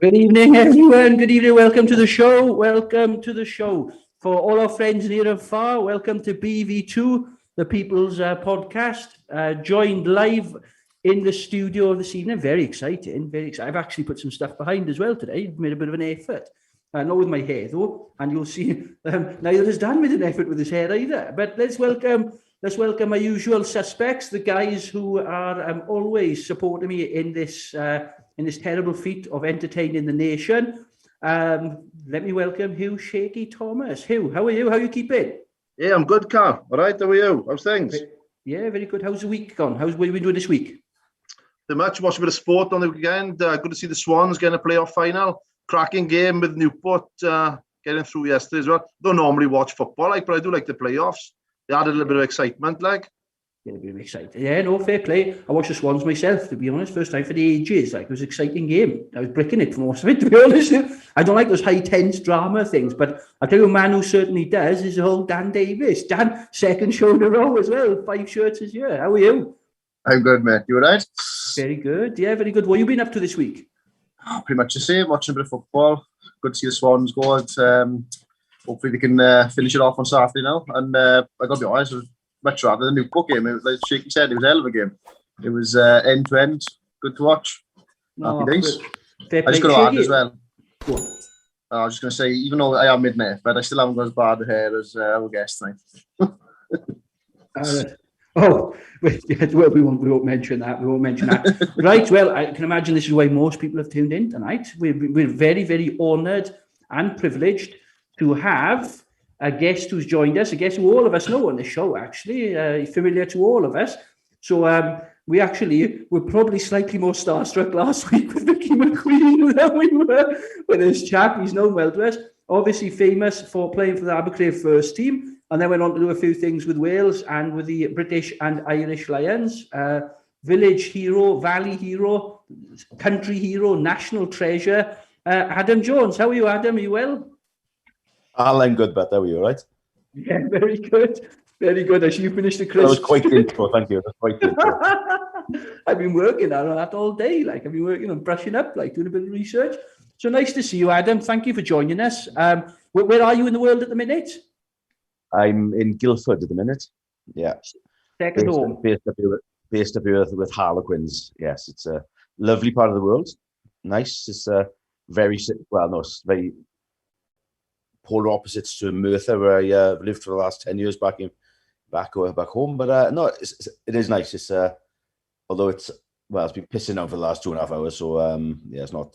Good evening, everyone. Good evening. Welcome to the show. Welcome to the show. For all our friends near and far, welcome to BV2, the People's Podcast. Joined live in the studio this evening. Very exciting. Very exciting. I've actually put some stuff behind as well today. I've made a bit of an effort. Not with my hair, though. And you'll see, neither has Dan made an effort with his hair either. But let's welcome my usual suspects, the guys who are always supporting me in this terrible feat of entertaining the nation. Let me welcome Hugh Shaky Thomas. Hugh, how are you? How are you keeping? Yeah, I'm good, Carl. All right, how are you? How's things? Yeah, very good. How's the week gone? What have you been doing this week? The match, watched a bit of sport on the weekend. Good to see the Swans getting a playoff final. Cracking game with Newport getting through yesterday as well. Don't normally watch football, but I do like the playoffs. They added a little bit of excitement, Yeah, a bit of excitement. Yeah, no, fair play. I watched the Swans myself, to be honest. First time for the ages. It was an exciting game. I was bricking it for most of it, to be honest. I don't like those high tense drama things, but I'll tell you a man who certainly does is the whole Dan Davis. Dan, second show in a row as well. 5 shirts this year. How are you? I'm good, mate. You all right? Very good. Yeah, very good. What have you been up to this week? Pretty much the same. Watching a bit of football. Good to see the Swans go. Hopefully they can finish it off on Saturday now. And I got to be honest, much rather than the Newport game. It was, like Shaky said, it was a hell of a game. It was end to end. Good to watch. Happy days. I just got to add as well. I was just going to say, even though I am mid-May, but I still haven't got as bad a hair as our guest tonight. We won't mention that. We won't mention that. Right. Well, I can imagine this is why most people have tuned in tonight. We're very, very honoured and privileged to have a guest who's joined us, a guest who all of us know on the show, actually, familiar to all of us. So we're probably slightly more starstruck last week with Vicky McQueen than we were with this chap. He's known well to us. Obviously famous for playing for the Abercrave first team, and then went on to do a few things with Wales and with the British and Irish Lions. Village hero, valley hero, country hero, national treasure. Adam Jones, how are you, Adam? Are you well? I'm good, but how are you, all right? Yeah, very good. Very good. As you finished the crisp. That was quite the intro, thank you. I've been working on that all day. I've been working on brushing up, doing a bit of research. So nice to see you, Adam. Thank you for joining us. Where are you in the world at the minute? I'm in Guildford at the minute. Yeah. Second home. Based up here with Harlequins. Yes, it's a lovely part of the world. Nice. It's very polar opposites to Merthyr, where I lived for the last 10 years back home. But no, it is nice. It's although it's been pissing out for the last 2.5 hours, so it's not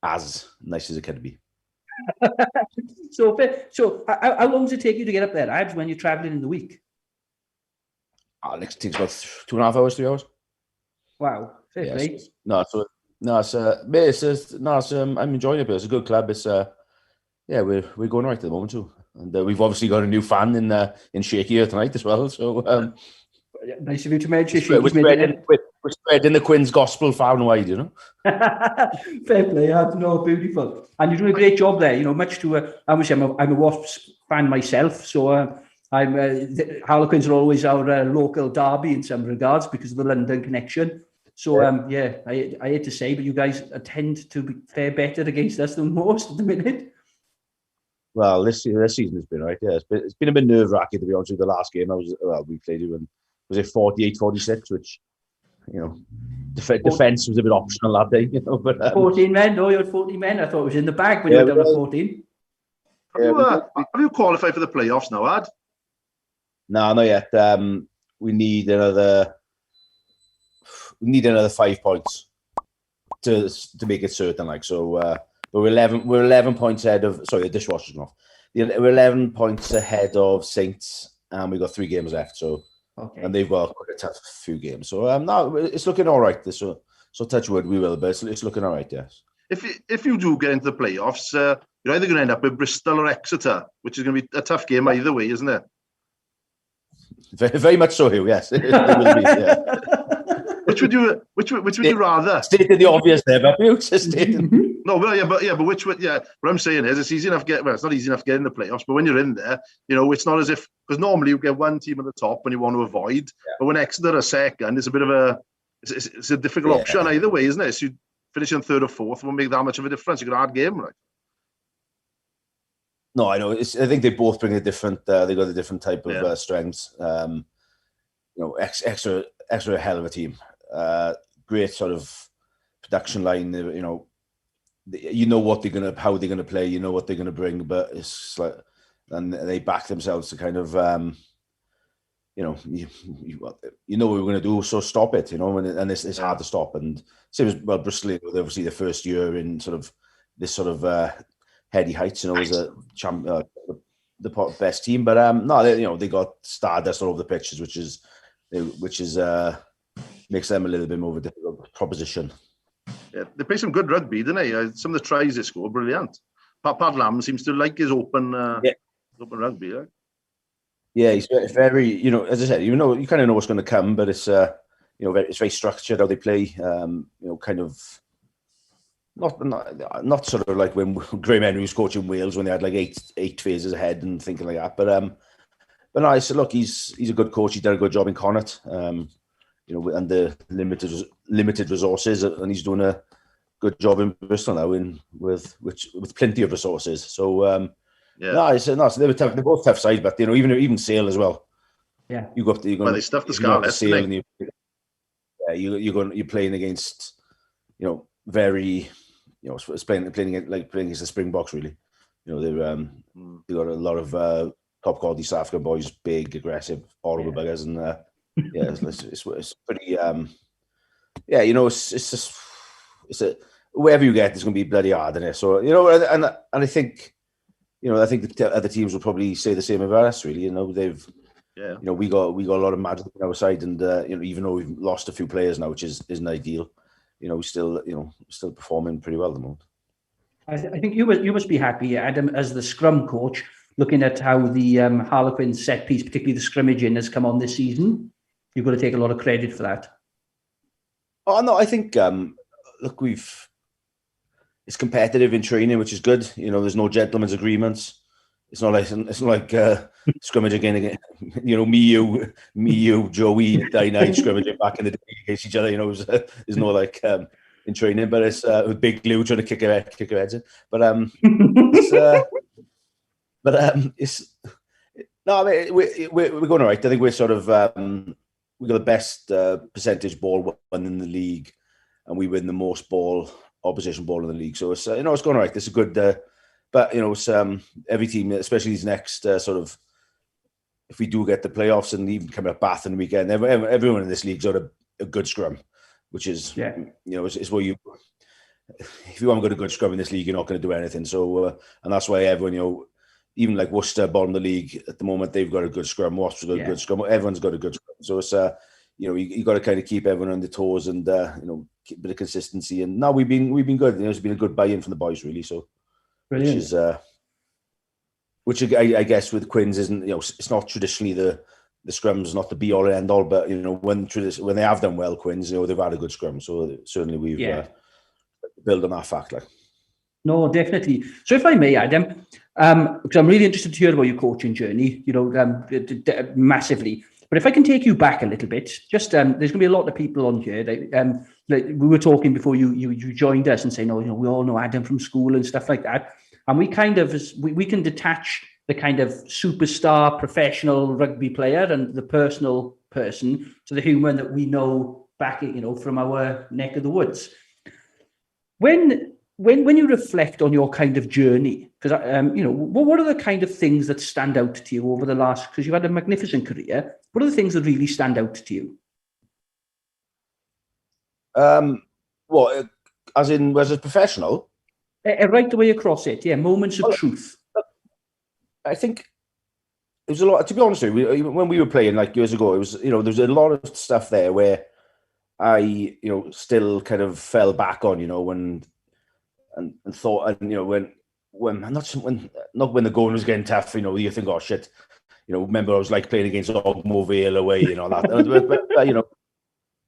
as nice as it can be. So how long does it take you to get up there, Ad, when you're traveling in the week? It takes about 2.5 hours, 3 hours. Wow, fair play. I'm enjoying it. But it's a good club. It's we're going right at the moment too, and we've obviously got a new fan in Shaky here tonight as well. So nice of you to mention. We're spreading the Quinn's gospel far and wide, you know. Fair play, no, beautiful, and you're doing a great job there. You know, much to I'm a Wasps fan myself, so Harlequins are always our local derby in some regards because of the London connection. So I hate to say, but you guys tend to fare better against us than most at the minute. Well, this season has been right. Yeah, it's been a bit nerve-wracking, to be honest with you. The last game we played it when was it 48-46, which, you know, defense was a bit optional that day, you know. But 14 men. No, you had 14 men. I thought it was in the bag when you were down to 14. Have you qualified for the playoffs now, Ad? No, not yet. We need another 5 points to make it certain. So. But we're 11 points ahead of. Sorry, the dishwasher's off. We're 11 points ahead of Saints, and we've got 3 games left. So, and they've got quite a tough few games. So, no, it's looking all right. So touch wood, we will, but it's looking all right. Yes. If you do get into the playoffs, you're either going to end up with Bristol or Exeter, which is going to be a tough game either way, isn't it? Very, very much so, Hugh. Yes, it will be. Yeah. Which would you rather? Stated the obvious there, but you just stated. No, but which would, what I'm saying is it's easy enough it's not easy enough getting the playoffs, but when you're in there, you know, it's not as if, because normally you get one team at the top and you want to avoid, but when Exeter are second, it's a bit of it's a difficult option either way, isn't it? So finishing third or fourth won't make that much of a difference. You got a hard game, right? No, I know. I think they both bring a different. They got a different type of strengths. Extra hell of a team. Great sort of production line. You know what they're gonna, how they're gonna play. You know what they're gonna bring, but it's like, and they back themselves to kind of, you know what we're gonna do, so stop it. And it's hard to stop. And same as Bristol, obviously the first year in sort of this sort of heady heights. As a the best team, but no, they got stardust all over the pitches, which is makes them a little bit more of a difficult proposition. Yeah, they play some good rugby, don't they? Some of the tries they score, brilliant. Pat Lam seems to like his open rugby. Right? Yeah, he's very, as I said, you kind of know what's going to come, but it's it's very structured how they play. Kind of not sort of like when Graham Henry was coaching Wales when they had like eight phases ahead and thinking like that. But no, I said, look, he's a good coach. He did a good job in Connacht. And the limited resources, and he's doing a good job in Bristol now with plenty of resources. So so they were tough. They're both tough sides, but even Sale as well. Yeah, they stuffed the Scarlets. You're playing against very it's playing against the Springboks really. They got a lot of top quality South African boys, big, aggressive, horrible buggers, and it's pretty. It's a wherever you get, it's going to be bloody hard in it. So and I think the other teams will probably say the same about us. Really, they've. Yeah. We got a lot of magic on our side, and even though we've lost a few players now, which isn't ideal, we're still performing pretty well at the moment. I think you must be happy, Adam, as the scrum coach, looking at how the Harlequins set piece, particularly the scrimmaging, has come on this season. You've got to take a lot of credit for that. Oh no, I think look, it's competitive in training, which is good. There's no gentlemen's agreements. It's not like scrimmage again. Me, you, Joey, Night scrimmaging back in the day against each other. There's no like in training, but it's with Big Lou trying to kick her heads in. It's no. I mean, we're going all right. I think we're sort of we got the best percentage ball won in the league, and we win the most opposition ball in the league. So it's it's going all right. This is a good. But it's every team, especially these next sort of, if we do get the playoffs and even coming up Bath in the weekend, everyone in this league's got a good scrum, which is it's where if you haven't got a good scrum in this league, you're not going to do anything. So and that's why everyone, even like Worcester, bottom of the league at the moment, they've got a good scrum. Wasps got a good scrum. Everyone's got a good scrum. So it's you got to kind of keep everyone on their toes and keep a bit of consistency. And now we've been good. It's been a good buy-in from the boys, really. So. Brilliant. Which I guess with Quins isn't, it's not traditionally the scrum's not the be all and end all, but when they have done well, Quins, they've had a good scrum, so certainly we've built on that fact. Like, no, definitely. So if I may, Adam, because I'm really interested to hear about your coaching journey, massively. But if I can take you back a little bit, just there's going to be a lot of people on here. Like we were talking before you joined us and saying, we all know Adam from school and stuff like that. And we kind of we can detach the kind of superstar professional rugby player and the personal person to the human that we know back, from our neck of the woods. When you reflect on your kind of journey, because what are the kind of things that stand out to you over the last? Because you've had a magnificent career. What are the things that really stand out to you? As a professional? Right the way across it, moments of truth. I think there's a lot. To be honest with you, when we were playing like years ago, it was there was a lot of stuff there where I still kind of fell back on when and thought when not when the going was getting tough, you think, oh shit, remember I was like playing against Ogmore Vale away, that. But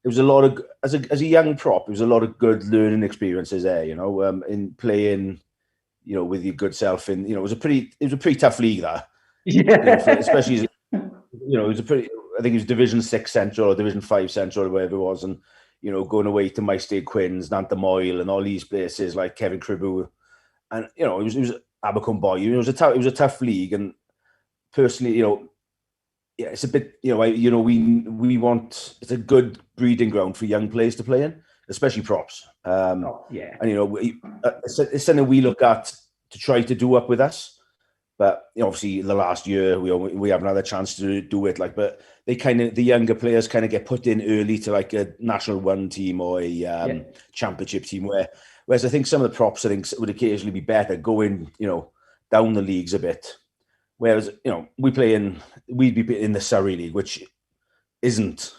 it was a lot of as a young prop. It was a lot of good learning experiences there. In playing, with your good self. And it was a pretty tough league that. Yeah. Especially it was a pretty. I think it was Division 6 Central or Division 5 Central or whatever it was, and you know, going away to MyState Quins, Nantamoyle, and all these places like Kevin Cribu, and you know, it was Abercombe Boy. You know, it was a tough league, and personally, you know, yeah, it's a bit, you know, we want, it's a good breeding ground for young players to play in, especially props. And you know, it's something we look at to try to do up with us. But you know, obviously, the last year we haven't had a chance to do it. Like, but the younger players kind of get put in early to like a National One team or a Championship team. Whereas I think some of the props I think would occasionally be better going, you know, down the leagues a bit. Whereas, you know, we'd be in the Surrey League, which isn't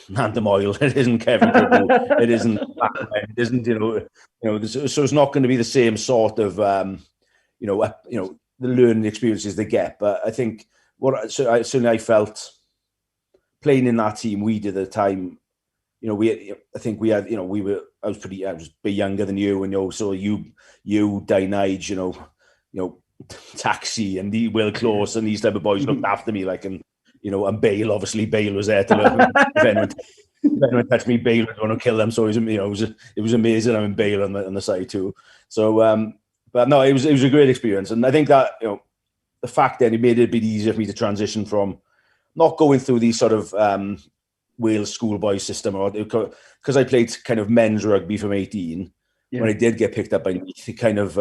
Nantamoyle, it isn't Kevin Cribu, it isn't, you know, so it's not going to be the same sort of, you know, the learning experiences they get. But I think certainly I felt playing in that team we did at the time, you know, I was a bit younger than you, and you know, so you, Dynage, you know, Taxi and Will Close and these type of boys looked after me, like, and you know, and Bale, obviously Bale was there to look. If anyone touched me, Bale would want to kill them. So it was amazing having Bale on the side too. So, but no, it was a great experience, and I think that, you know, the fact that it made it a bit easier for me to transition from not going through these sort of Wales schoolboy system, or because I played kind of men's rugby from 18. Yeah. When I did get picked up by Neath, it kind of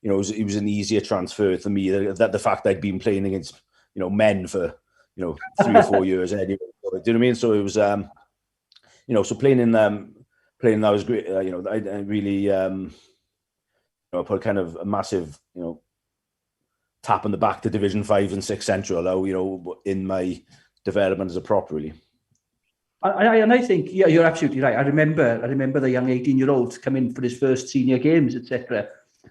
you know, it was an easier transfer for me. That the fact I'd been playing against, you know, men for, you know, 3 or 4 years anyway. Do you know what I mean? So it was, you know, so playing that was great. You know, I really, you know, put kind of a massive, you know, tap on the back to Division 5 and 6 Central, you know, in my development as a prop, really. And I think, yeah, you're absolutely right. I remember the young 18-year-olds come in for his first senior games, etc.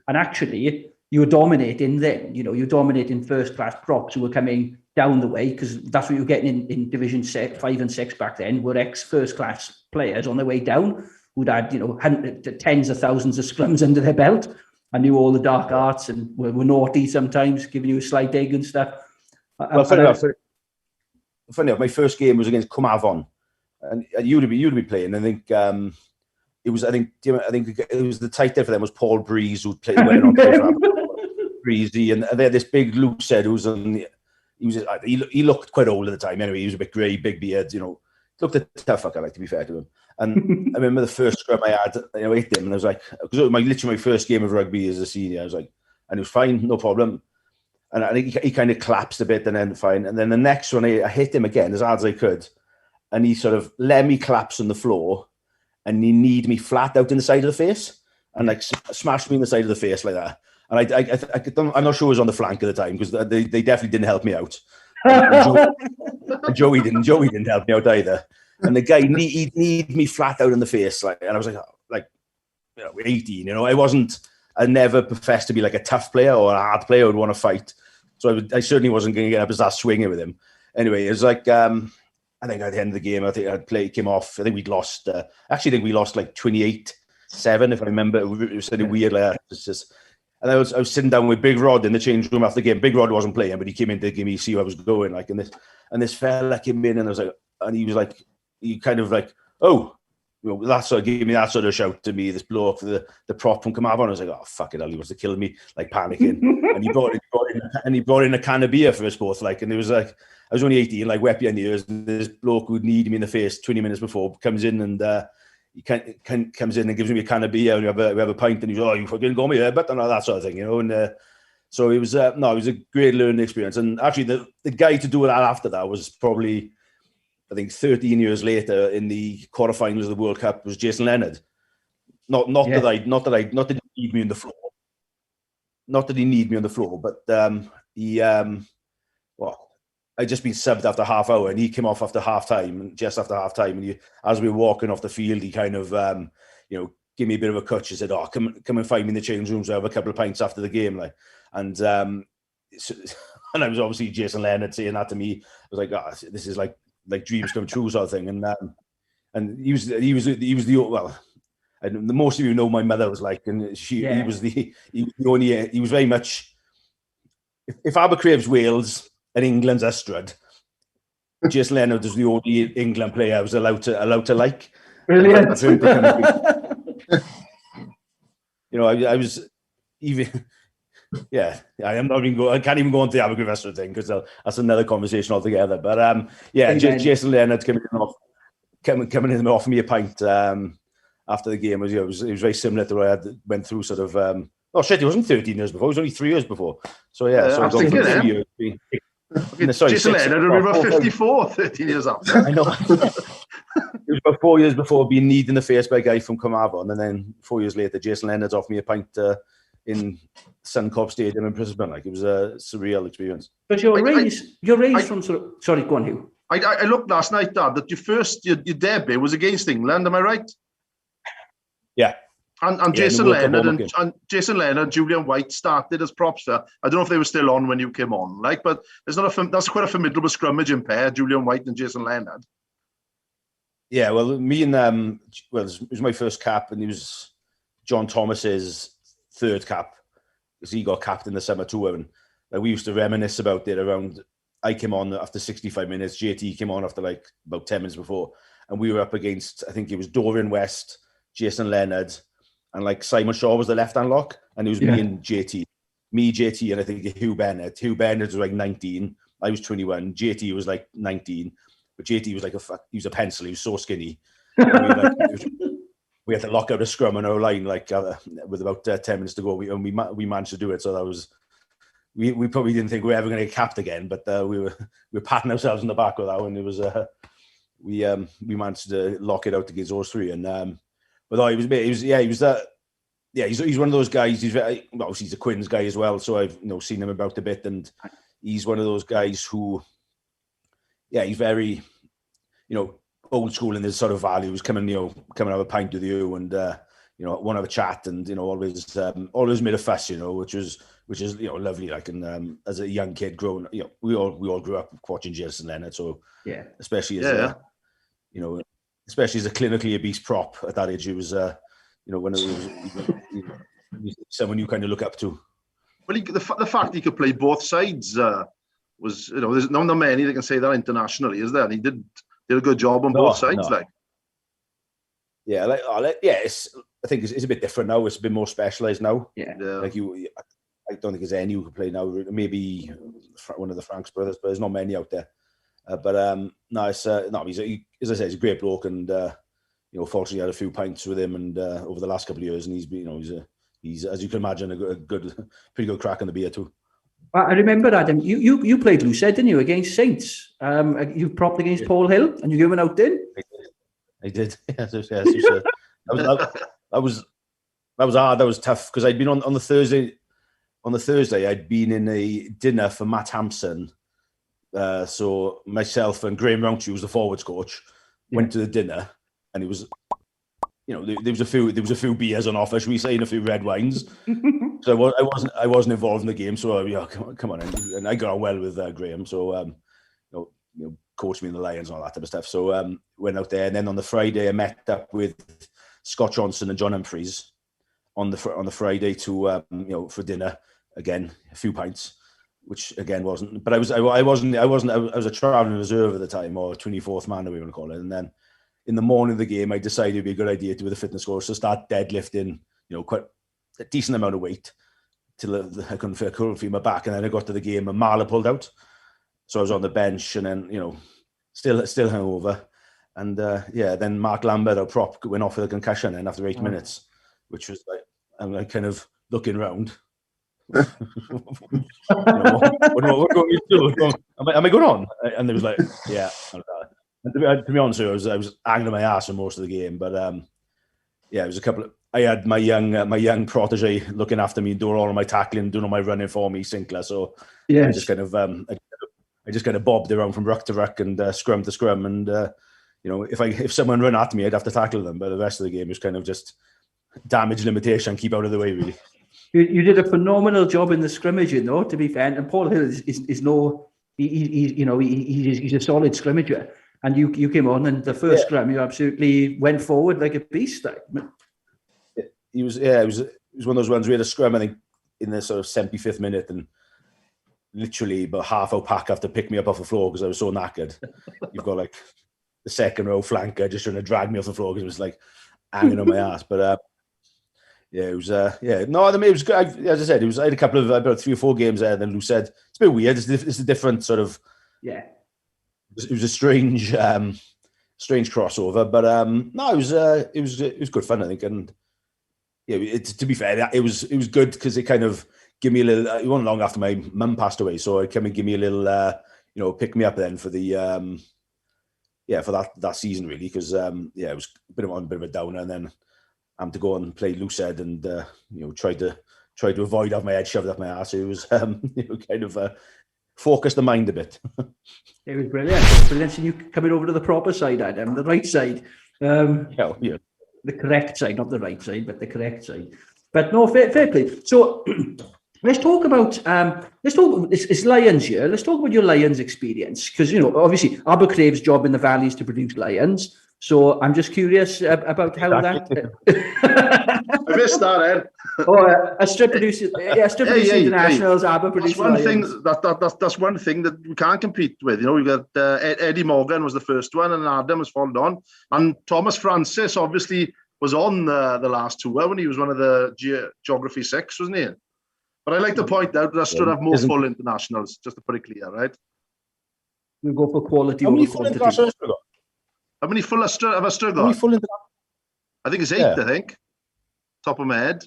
And actually, you were dominating then. You know, you're dominating first-class props who were coming down the way, because that's what you were getting in Division 5 and 6 back then, were ex-first-class players on their way down who'd had, you know, tens of thousands of scrums under their belt and knew all the dark arts and were naughty sometimes, giving you a slight egg and stuff. Well, funny enough, my first game was against Cwmavon, and you'd be playing. I think it was the tight end for them was Paul Breeze, who played on Breezy, and they had this big Lucid who was on. He looked quite old at the time. Anyway, he was a bit grey, big beard. You know, looked a tough fucker, like, to be fair to him. And I remember the first scrum I had, you know, I hit him, and I was like, because it was literally my first game of rugby as a senior. I was like, and it was fine, no problem. And I think he kind of collapsed a bit, and then fine. And then the next one, I hit him again as hard as I could, and he sort of let me collapse on the floor, and he kneed me flat out in the side of the face, and like smashed me in the side of the face like that. And I'm not sure it was on the flank at the time, because they definitely didn't help me out. And Joey didn't help me out either. And the guy he'd kneed me flat out in the face, like, and I was like, you know, 18. You know, I never professed to be like a tough player or a hard player who'd want to fight. So I certainly wasn't going to get up and start swinging with him. Anyway, it was like, I think at the end of the game, I think I'd came off. I think we'd lost. Actually, I think we lost like 28-7, if I remember. It was something weird like that. And I was sitting down with Big Rod in the change room after the game. Big Rod wasn't playing, but he came in to give me see where I was going. Like, and this fella came in, and I was like, and he was like, he kind of like, oh, you know, that sort of gave me that sort of shout to me. This blow for the prop from Cwmavon. I was like, oh, fuck it, he wants to kill me, like panicking. And he brought in a can of beer for us both. Like, and it was like, I was only 18, like wet behind the ears. And this bloke who'd need me in the face 20 minutes before comes in, and he comes in and gives me a can of beer, and we have a pint, and he's, oh, you fucking got me there, but that sort of thing, you know. And so it was it was a great learning experience. And actually, the guy to do that after that was probably, I think, 13 years later in the quarterfinals of the World Cup, was Jason Leonard. Not that he need me on the floor. Not that he need me on the floor, but I'd just been subbed after half hour, and he came off after half time, and just after half time, and as we were walking off the field, he kind of you know, gave me a bit of a touch. He said, "Oh, come and find me in the change rooms. I have a couple of pints after the game." Like, and and I was obviously Jason Leonard saying that to me. I was like, "Oh, this is like dreams come true," sort of thing. And he was the, well, and the most of you know my mother was like, and he was very much, if Abercrave's Wales and England's Ystrad, Jason Leonard was the only England player I was allowed to like. Brilliant. I was even. Yeah, I am not even I can't even go on to the Abergravesser thing because that's another conversation altogether. But Jason Leonard coming in and offering me a pint after the game it was very similar to what I went through sort of. Oh shit! It wasn't 13 years before; it was only 3 years before. So so I was thinking, 3 years. Jason Leonard will be about 54, 13 years after. I know. It was about 4 years before being kneed in the face by a guy from Carmarthen, and then 4 years later, Jason Leonard's offered me a pint in Suncorp Stadium in Brisbane. Like, it was a surreal experience. But you're raised from sort of... Sorry, go on, Hugh. I looked last night, Dad, that your debut was against England. Am I right? Yeah. And Jason Leonard and Jason Leonard, Julian White started as props there. I don't know if they were still on when you came on, but that's quite a formidable scrummage in pair, Julian White and Jason Leonard. Yeah, well, me and it was my first cap, and it was John Thomas's third cap because he got capped in the summer tour, and we used to reminisce about it around. I came on after 65 minutes. JT came on after about 10 minutes before, and we were up against, I think it was Dorian West, Jason Leonard, and Simon Shaw was the left-hand lock, and it was me and JT. Me, JT, and I think Hugh Bennett. Hugh Bennett was 19. I was 21. JT was 19. But JT was he was a pencil. He was so skinny. We had to lock out a scrum on our line with about 10 minutes to go. We managed to do it. So that was, we probably didn't think we were ever going to get capped again, but we were patting ourselves on the back with that one. It was, we managed to lock it out against those three. And, but no, he's one of those guys. He's very, obviously he's a Quins guy as well. So I've seen him about a bit, and he's one of those guys who, he's very, old school in his sort of values. Come and have a pint with you, and want to have a chat, and always made a fuss, which is lovely. And as a young kid growing, we all grew up watching Jason Leonard. So especially as especially as a clinically obese prop at that age, he was when it was someone you kind of look up to. Well, the fact he could play both sides was, there's not many that can say that internationally, is there? And he did a good job on both sides, Yeah, I think it's a bit different now. It's a bit more specialised now. Yeah. I don't think there's any who can play now. Maybe one of the Franks brothers, but there's not many out there. He's as I say, he's a great bloke, and fortunately had a few pints with him, and over the last couple of years, and he's been, he's as you can imagine, pretty good crack on the beer too. I remember, Adam, you played Lucette, didn't you, against Saints? You propped against Paul Hill, and you went out then? I did. Yes. That was hard. That was tough because I'd been on the Thursday. On the Thursday, I'd been in a dinner for Matt Hampson. So myself and Graham Rountree, who was the forwards coach, went to the dinner, and it was, there was a few beers on offer, should we say, and a few red wines. So I wasn't involved in the game. So come on, and I got on well with Graham. So coached me in the Lions and all that type of stuff. So went out there, and then on the Friday I met up with Scott Johnson and John Humphreys on the Friday to for dinner again, a few pints, which again wasn't. But I was a travelling reserve at the time, or 24th man, or we want to call it. And then in the morning of the game, I decided it'd be a good idea to, with a fitness course, to start deadlifting, quite a decent amount of weight till I couldn't feel my back. And then I got to the game and Marla pulled out. So I was on the bench, and then, still hungover. And then Mark Lambert, our prop, went off with a concussion and after 8 minutes, which was I'm kind of looking around. What do you do? Am I going on? And there was And to be honest, I was angling my ass for most of the game. But it was a couple of. I had my young protege looking after me, doing all of my tackling, doing all my running for me, Sinclair. So I just kind of bobbed around from ruck to ruck and scrum to scrum, and if someone ran at me, I'd have to tackle them. But the rest of the game was kind of just damage limitation, keep out of the way, really. You did a phenomenal job in the scrimmage, to be fair. And Paul Hill is no, he's a solid scrimmager. And you came on, and the first scrum, you absolutely went forward like a beast. It was one of those ones we had a scrum, I think, in the sort of 75th minute, and literally about half our pack have to pick me up off the floor because I was so knackered. You've got like the second row flanker just trying to drag me off the floor because it was like hanging on my ass. But yeah, it was no, I mean, it was good. As I said, I had a couple of about 3 or 4 games there. And then Lou said it's a bit weird. It's a different sort of It was a strange crossover, but no, it was good fun, I think. And yeah, to be fair, it was good because it kind of give me a little. It wasn't long after my mum passed away, so it kind of give me a little, pick me up then for the for that season really, because it was a bit of a downer, and then to go and play Lucid and try to avoid having my head shoved up my ass. It was kind of focus the mind a bit. It was brilliant. Brilliant seeing you coming over to the proper side, Adam, the right side. The correct side, not the right side, but the correct side. But no, fair play. So let's talk about it's Lions here. Let's talk about your Lions experience, because obviously Abercrave's job in the Valley is to produce Lions. So I'm just curious about how that. I missed that, Ed. Strip producing internationals, Aber producing Lions. That's one thing that we can't compete with. We've got Eddie Morgan was the first one, and Adam has followed on, and Thomas Francis obviously was on the last tour when he was one of the Geography 6, wasn't he? But I like to point out that I should have more full internationals, just to put it clear, right? We'll go for quality over quantity. How many full have I still got? I think it's 8, I think. Top of my head.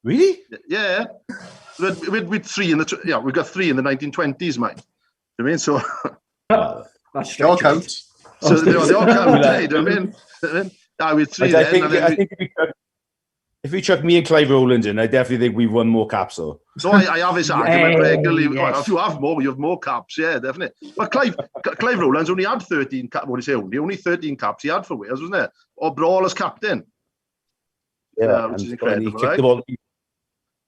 Really? Yeah. With 3 in the we got 3 in the 1920s, mate. You know what I mean? So that's they all count. So they all count, right? I mean, with 3 I think if we chuck me and Clive Rowland in, I definitely think we've won more caps, though. So I have this argument regularly. Yes. If you have more caps, yeah, definitely. But Clive Rowland's only had 13 caps. What do you say? Only 13 caps he had for Wales, wasn't it? Or Brawl as captain. Yeah, which is incredible, he kicked the ball.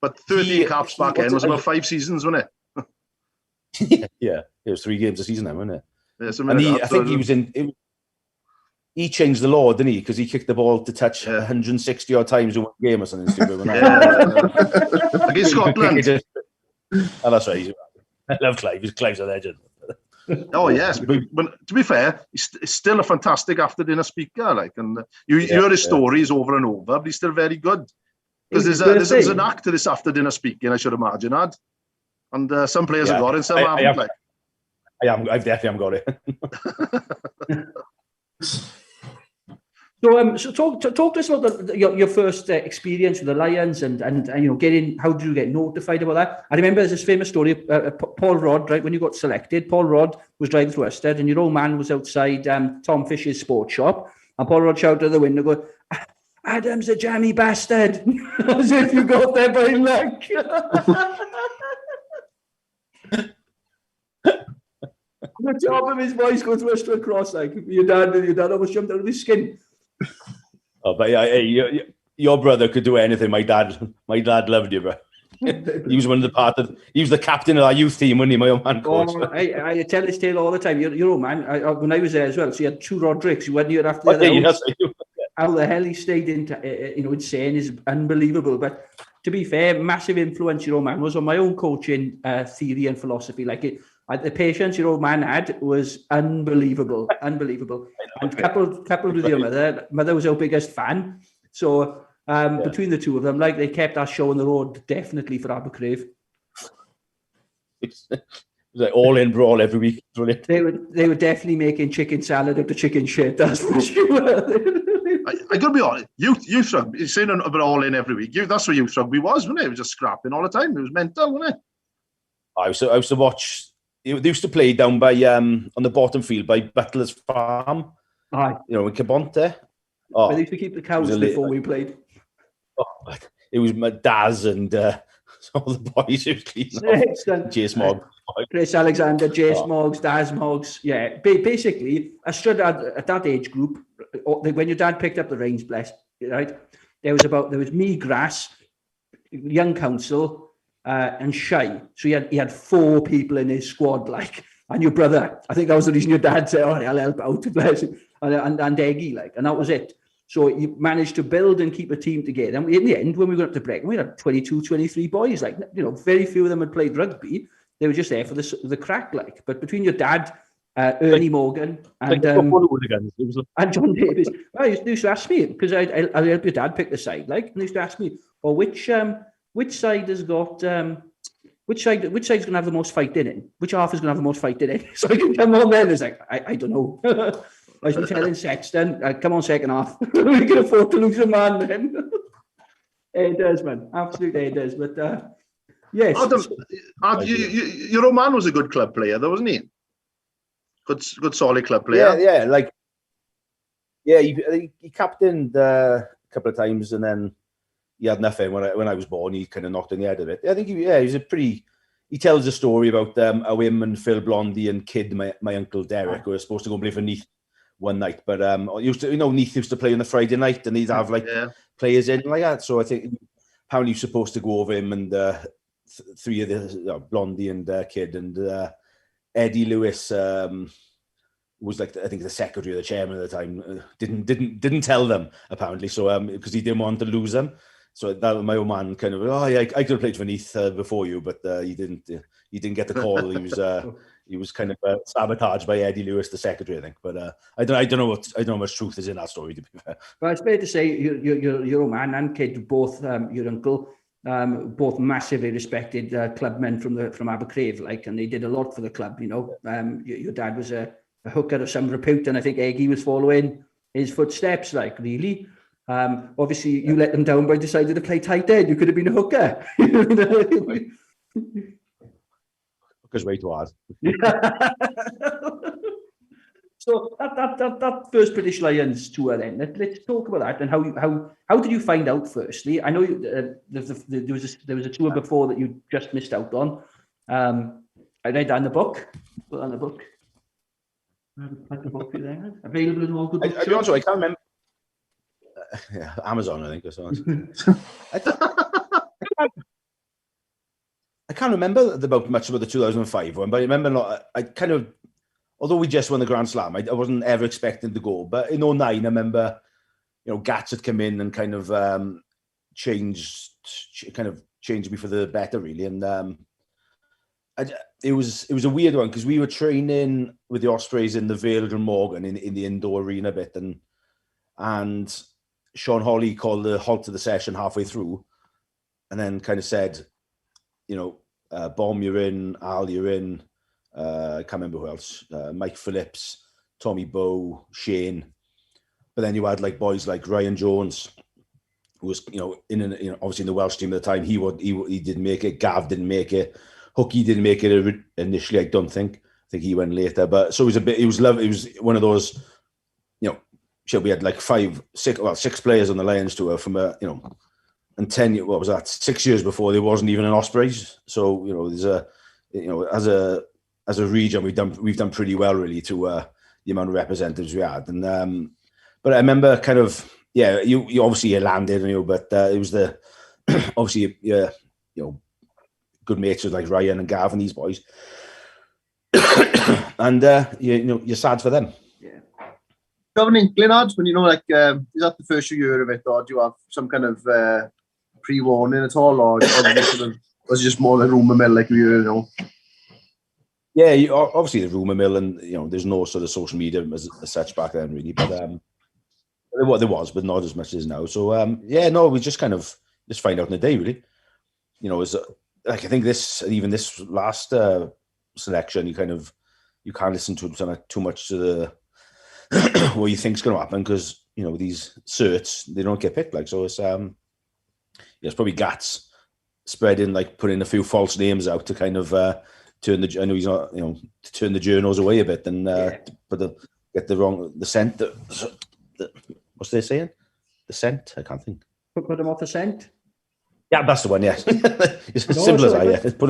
But 13 caps back then was about 5 seasons, wasn't it? Yeah, it was 3 games a season then, wasn't it? Yeah, and I think he was in. He changed the law, didn't he? Because he kicked the ball to touch 160 odd times in one game or something stupid. Against Scotland. Oh, that's right. I love Clive. Clive's a legend. Oh yes, but to be fair, he's still a fantastic after-dinner speaker. And you hear his stories over and over, but he's still very good. Because there's an act to this after-dinner speaking, I should imagine, and some players have got it, and some haven't. I definitely haven't got it. So talk to us about your first experience with the Lions and how did you get notified about that? I remember there's this famous story, Paul Rodd, right, when you got selected, Paul Rodd was driving through Worcester and your old man was outside Tom Fisher's sports shop, and Paul Rodd shouted at the window, go, "Adam's a jammy bastard," as if you got there by luck. The top of his voice goes to a cross, like your dad almost jumped out of his skin. Oh, but your brother could do anything. My dad loved you, bro. He was he was the captain of our youth team, wasn't he? My old man coach. I tell this tale all the time. Your old man, when I was there as well, so you had 2 Rodricks. You went here after the other. How the hell he stayed insane is unbelievable. But to be fair, massive influence your old man was on my own coaching theory and philosophy. The patience your old man had was unbelievable. And coupled with your mother was our biggest fan. So between the two of them, they kept us showing the road definitely for Abercrave. It's like all in brawl every week. Brilliant. They were definitely making chicken salad out of chicken shit. That's for sure. I gotta be honest. Youth rugby, you're saying about all in every week. That's what youth rugby was, wasn't it? It was just scrapping all the time. It was mental, wasn't it? I used to watch. They used to play down by on the bottom field by Butler's Farm. Aye. In Cabonte. Oh, they used to keep the cows before we played. Oh, it was my Daz and all the boys who was cleaning J Smog. Chris Alexander, J Smogs, Daz Mogs. Yeah, basically, I stood at that age group when your dad picked up the reins. Blessed, right? There was me, Grass, young council, and Shy. So he had 4 people in his squad, and your brother. I think that was the reason your dad said, "Oh, I'll help out," bless him, and Eggy, and that was it. So you managed to build and keep a team together. And in the end, when we got up to break, we had 22, 23 boys. Like, very few of them had played rugby. They were just there for the crack, like. But between your dad, Ernie Morgan, and John Davis, I used to ask me, because I help your dad pick the side, like, and they used to ask me, well, which side has got which side's going to have the most fight in it? Which half is going to have the most fight in it? So I can come on then. It's like, I don't know. I was telling Sexton, come on, second half. We can afford to lose a man then. It does, man. Absolutely, it does. But yes. Adam, your old man was a good club player, though, wasn't he? Good solid club player. He captained a couple of times, and then he had nothing when I was born. He kind of knocked in the head of it. I think he was a pretty. He tells a story about how him and Phil Blondie and Kid, my uncle Derek, were supposed to go and play for Neath one night, but Neath used to play on the Friday night, and he'd have players in like that. So I think apparently you're supposed to go over him and three of the Blondie and Kid and Eddie Lewis. Was like I think the secretary or the chairman at the time. Didn't tell them apparently, so because he didn't want to lose them. So that my old man kind of, I could have played for Neath before you, but he didn't get the call. He was kind of sabotaged by Eddie Lewis, the secretary, I think. But I don't know how much truth is in that story, to be fair. Well, it's fair to say your old man and Kid, both your uncle, both massively respected clubmen from Abercrave, like, and they did a lot for the club. Your dad was a hooker of some repute, and I think Eggy was following his footsteps, like, really. Obviously, you let them down by deciding to play tight end. You could have been a hooker. Hooker's way too hard. So that first British Lions tour, then let's talk about that and how did you find out? Firstly, I know there was a tour before that you just missed out on. I read that in the book. Put on the book. Available in all good books. I can't remember. Amazon, I think, or something. I can't remember much about the 2005 one, but I remember I kind of, although we just won the Grand Slam, I wasn't ever expecting to go. But in 2009, I remember, Gats had come in and kind of changed me for the better, really. And it was a weird one because we were training with the Ospreys in the Vale and Morgan in the indoor arena bit, and Sean Hawley called the halt to the session halfway through, and then kind of said, Bomb, you're in, Al, you're in, I can't remember who else, Mike Phillips, Tommy Bowe, Shane, but then you had like boys like Ryan Jones, who was obviously in the Welsh team at the time. He didn't make it. Gav didn't make it. Hooky didn't make it initially. I don't think. I think he went later. But so it was one of those. We had like 6 players on the Lions tour from and 10. What was that? 6 years before there wasn't even an Ospreys. So there's as a region we've done pretty well really to the amount of representatives we had. And but I remember kind of you obviously landed but it was the obviously good mates with like Ryan and Gav and these boys, and you're sad for them. Do you have an inkling, Ads, when is that the first year of it, or do you have some kind of pre-warning at all, or was it just more like rumour mill like we were, Yeah, obviously the rumour mill, and there's no sort of social media as such back then, really. But there was, but not as much as now. So we just kind of find out in the day, really. I think this last selection, you can't listen to too much to the what you think's going to happen, because these certs, they don't get picked, like. So it's it's probably Gats spreading, like, putting a few false names out to kind of turn the, I know he's not, to turn the journals away a bit and get the scent. What's they saying? The scent? I can't think. Put them off the scent. Yeah, that's the one. Yeah, it's as simple as that. Yeah, put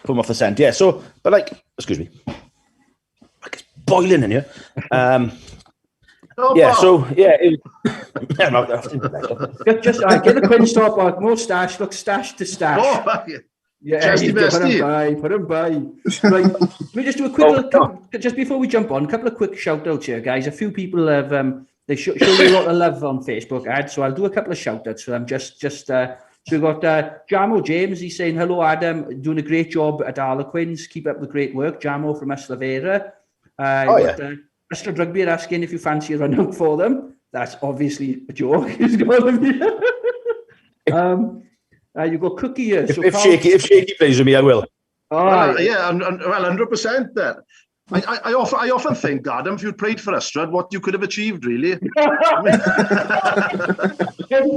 them off the scent. Yeah. So, but like, excuse me, like it's boiling in here. So yeah. Just get the quin stop on. More stash. Look, stash to stash. Oh, yeah, put them by. Right, we just do a quick just before we jump on, a couple of quick shout outs here, guys. A few people have they show you a lot of love on Facebook, Ad. So I'll do a couple of shout outs for them. So we've got Jamo James. He's saying, hello, Adam. Doing a great job at Harlequins. Keep up the great work. Jamo from Yslavera. Mr. Rugby are asking if you fancy a run out for them. That's obviously a joke. It's going to be. You've got Cookie here. If Shaky plays with me, I will. Yeah, 100% then. I often think, Adam, if you'd played for Ystrad, what you could have achieved, really. How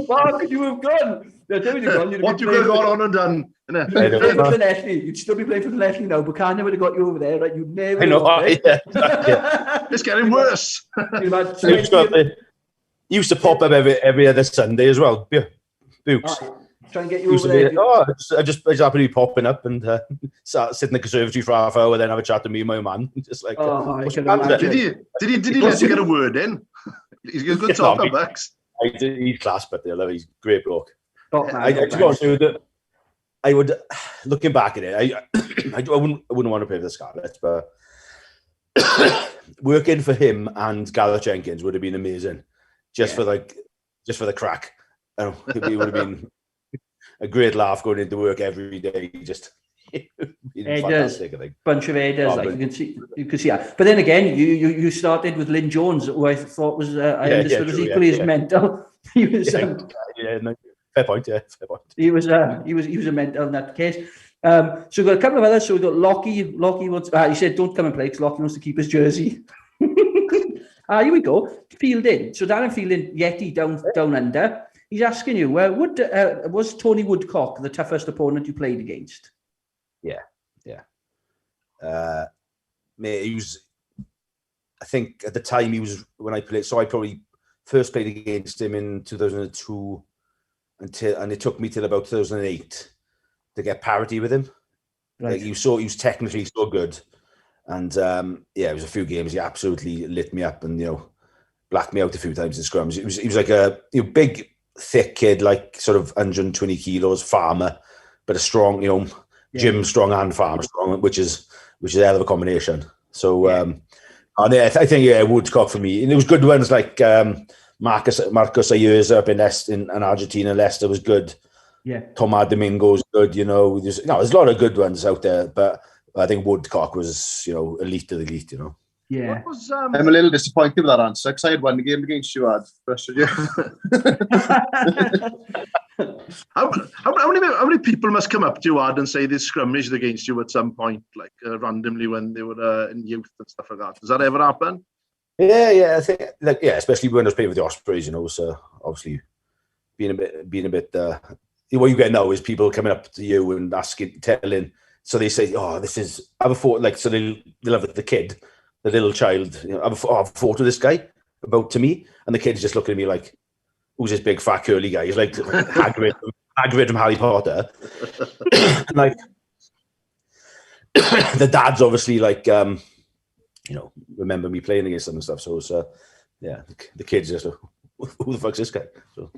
far could you have gone? What you could have gone on and done. You'd still be playing for the Leslie now, but Carney would have got you over there. Right? You'd never. I know. It's getting worse. He used to pop up every other Sunday as well. Books. Try and get you over there. I just happened to be popping up and sit in the conservatory for half hour, then have a chat to me and my man. Just like, did he let you get a word in? He's a good talker, Bex. He's class, but he's a great bloke. I would, looking back at it, I wouldn't want to play for the Scarlets, but working for him and Gareth Jenkins would have been amazing, just for the crack. It would have been a great laugh going into work every day. Just fantastic, I think. Bunch of headers, you can see that. But then again, you started with Lynn Jones, who I thought was understood was equally as mental. He was fair point. Yeah, fair point. He was a mental in that case. So we've got a couple of others. So we've got Lockie. Lockie wants. He said, "Don't come and play because Lockie wants to keep his jersey." Here we go. Fielding. So Darren Fielding, Yeti down under. He's asking you, was Tony Woodcock the toughest opponent you played against? Yeah. Mate, he was. I think at the time he was when I played. So I probably first played against him in 2002, and it took me till about 2008 to get parity with him. Right. Like he was technically so good, and it was a few games he absolutely lit me up and blacked me out a few times in scrums. He was like a big, thick kid, like sort of 120 kilos, farmer, but a strong, gym strong and farmer strong, which is a hell of a combination. So I think Woodcock for me, and it was good ones like Marcus Ayers up in Argentina. Leicester was good. Yeah, Tomás Domingo's good. There's a lot of good ones out there, but I think Woodcock was elite of the elite. Yeah, I'm a little disappointed with that answer because I had won the game against you. How many people must come up to you, Ad, and say they scrummaged against you at some point, like randomly when they were in youth and stuff like that? Does that ever happen? Yeah, I think especially when I was playing with the Ospreys, So obviously, being a bit. What you get now is people coming up to you and telling. So they say, "Oh, this is." I've fought so they'll have the kid. The little child, I've fought with this guy to me, and the kid's just looking at me like, who's this big fat curly guy? He's like Hagrid from Harry Potter. And like the dad's obviously like, remember me playing against them and stuff. So it's the kid's just who the fuck's this guy? So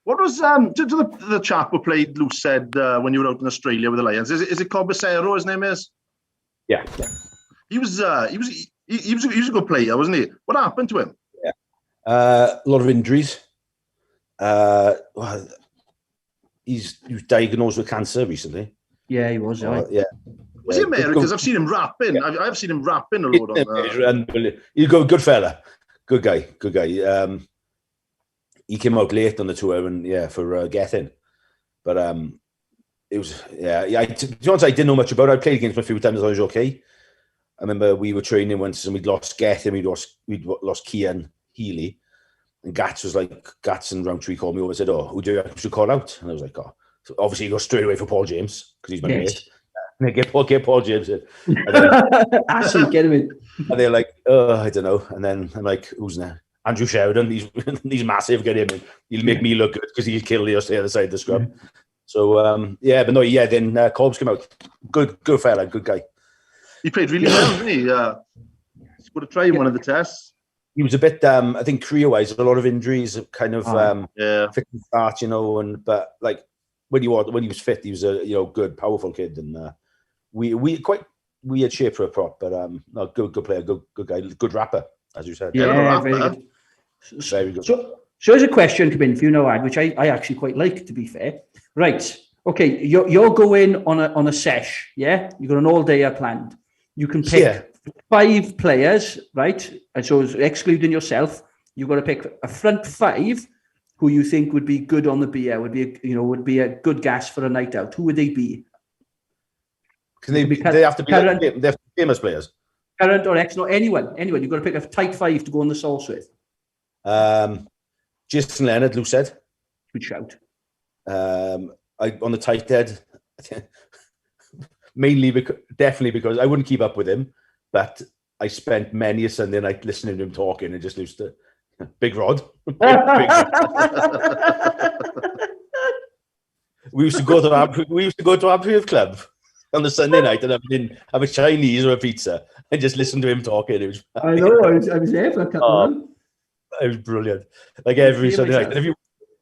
what was the chap who played loose said when you were out in Australia with the Lions? Is it Corbacero? His name is. Yeah. He was a good player, wasn't he? What happened to him? Yeah. A lot of injuries. He was diagnosed with cancer recently. Yeah, he was. Yeah. Was he American? Because I've seen him rapping. I've seen him rapping a lot on He's a good fella. Good guy. He came out late on the tour and for Gethin. But it was, to be honest, I didn't know much about it. I played against him a few times. I was okay. I remember we were training once and we'd lost Gethin, we'd lost Kian Healy, and Gats and Roundtree called me over and said, "Oh, who do you should call out?" And I was like, "Oh." So obviously he goes straight away for Paul James because he's my mate. And get Paul James in. Actually, get him in. And they're like, "Oh, I don't know." And then I'm like, "Who's now?" Andrew Sheridan. He's massive. Get him in. He'll make me look good because he'll kill the other side of the scrum. Yeah. So then Corbs came out. Good fella, good guy. He played really well, didn't he? He's got to try in one of the tests. He was a bit, I think, career-wise, a lot of injuries, kind of fit and start, but like when he was fit, he was a good, powerful kid, and we had shape for a prop, but good player, good guy, good rapper. as you said. Yeah, very good. Very good. So there's a question come in for you now, Ad, which I actually quite like, to be fair. Right. Okay, you're going on a sesh, yeah? You've got an all-dayer planned. You can pick 5 players, right? And so excluding yourself, you've got to pick a front 5 who you think would be good on the beer, would be a good gas for a night out. Who would they be? Can they have to be current, like, they're famous players? Current or ex, no, anyone. You've got to pick a tight 5 to go on the sauce with. Jason Leonard, Lucid. Good shout. On the tight head, definitely because I wouldn't keep up with him, but I spent many a Sunday night listening to him talking and just used to Big Rod. Big Rod. We used to go to Amphitheatre Club on the Sunday night and have a Chinese or a pizza and just listen to him talking. It was I know. I was there for a couple of them. It was brilliant. Like every Sunday night.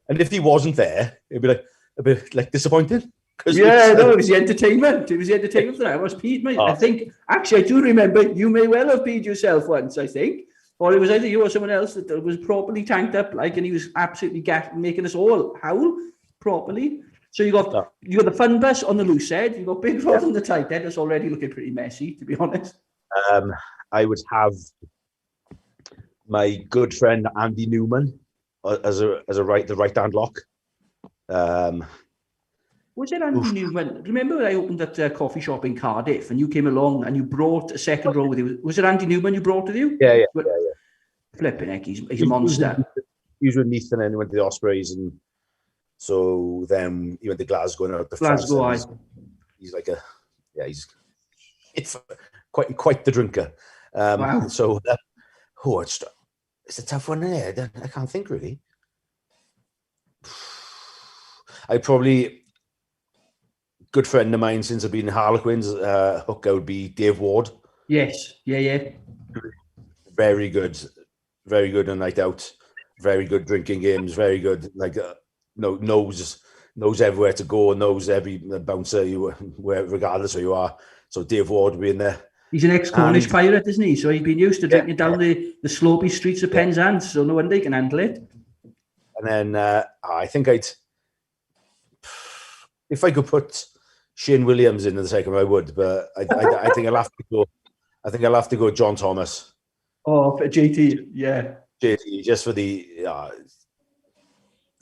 And if he wasn't there, it'd be a bit like disappointed. It was the entertainment. It was the entertainment for that. I was peed, mate. I think, actually, I do remember you may well have peed yourself once, I think. Or it was either you or someone else that was properly tanked up, and he was absolutely making us all howl properly. So you got the fun bus on the loose head, you got Big Rod on the tight head. It's already looking pretty messy, to be honest. I would have my good friend Andy Newman as the right hand lock. Was it Andy Newman? Remember when I opened that coffee shop in Cardiff and you came along and you brought a second row with you? Was it Andy Newman you brought with you? Yeah. Flipping heck, he's a monster. He was with Neath and then he went to the Ospreys, and so then he went to Glasgow and out to Glasgow. He's like it's quite the drinker. Wow. So it's a tough one there. I can't think really. I probably. Good friend of mine since I've been in Harlequins, hooker would be Dave Ward. Yes, yeah. Very good on a night out. Very good drinking games. Very good, knows everywhere to go. Knows every bouncer regardless who you are. So Dave Ward would be in there. He's an ex-Cornish pirate, isn't he? So he's been used to drinking down the slopey streets of Penzance. So no wonder he can handle it. And then I think if I could put Shane Williams in the second, I would, but I think I'll have to go. I think I'll have to go John Thomas. Oh, for JT, yeah. JT, just for the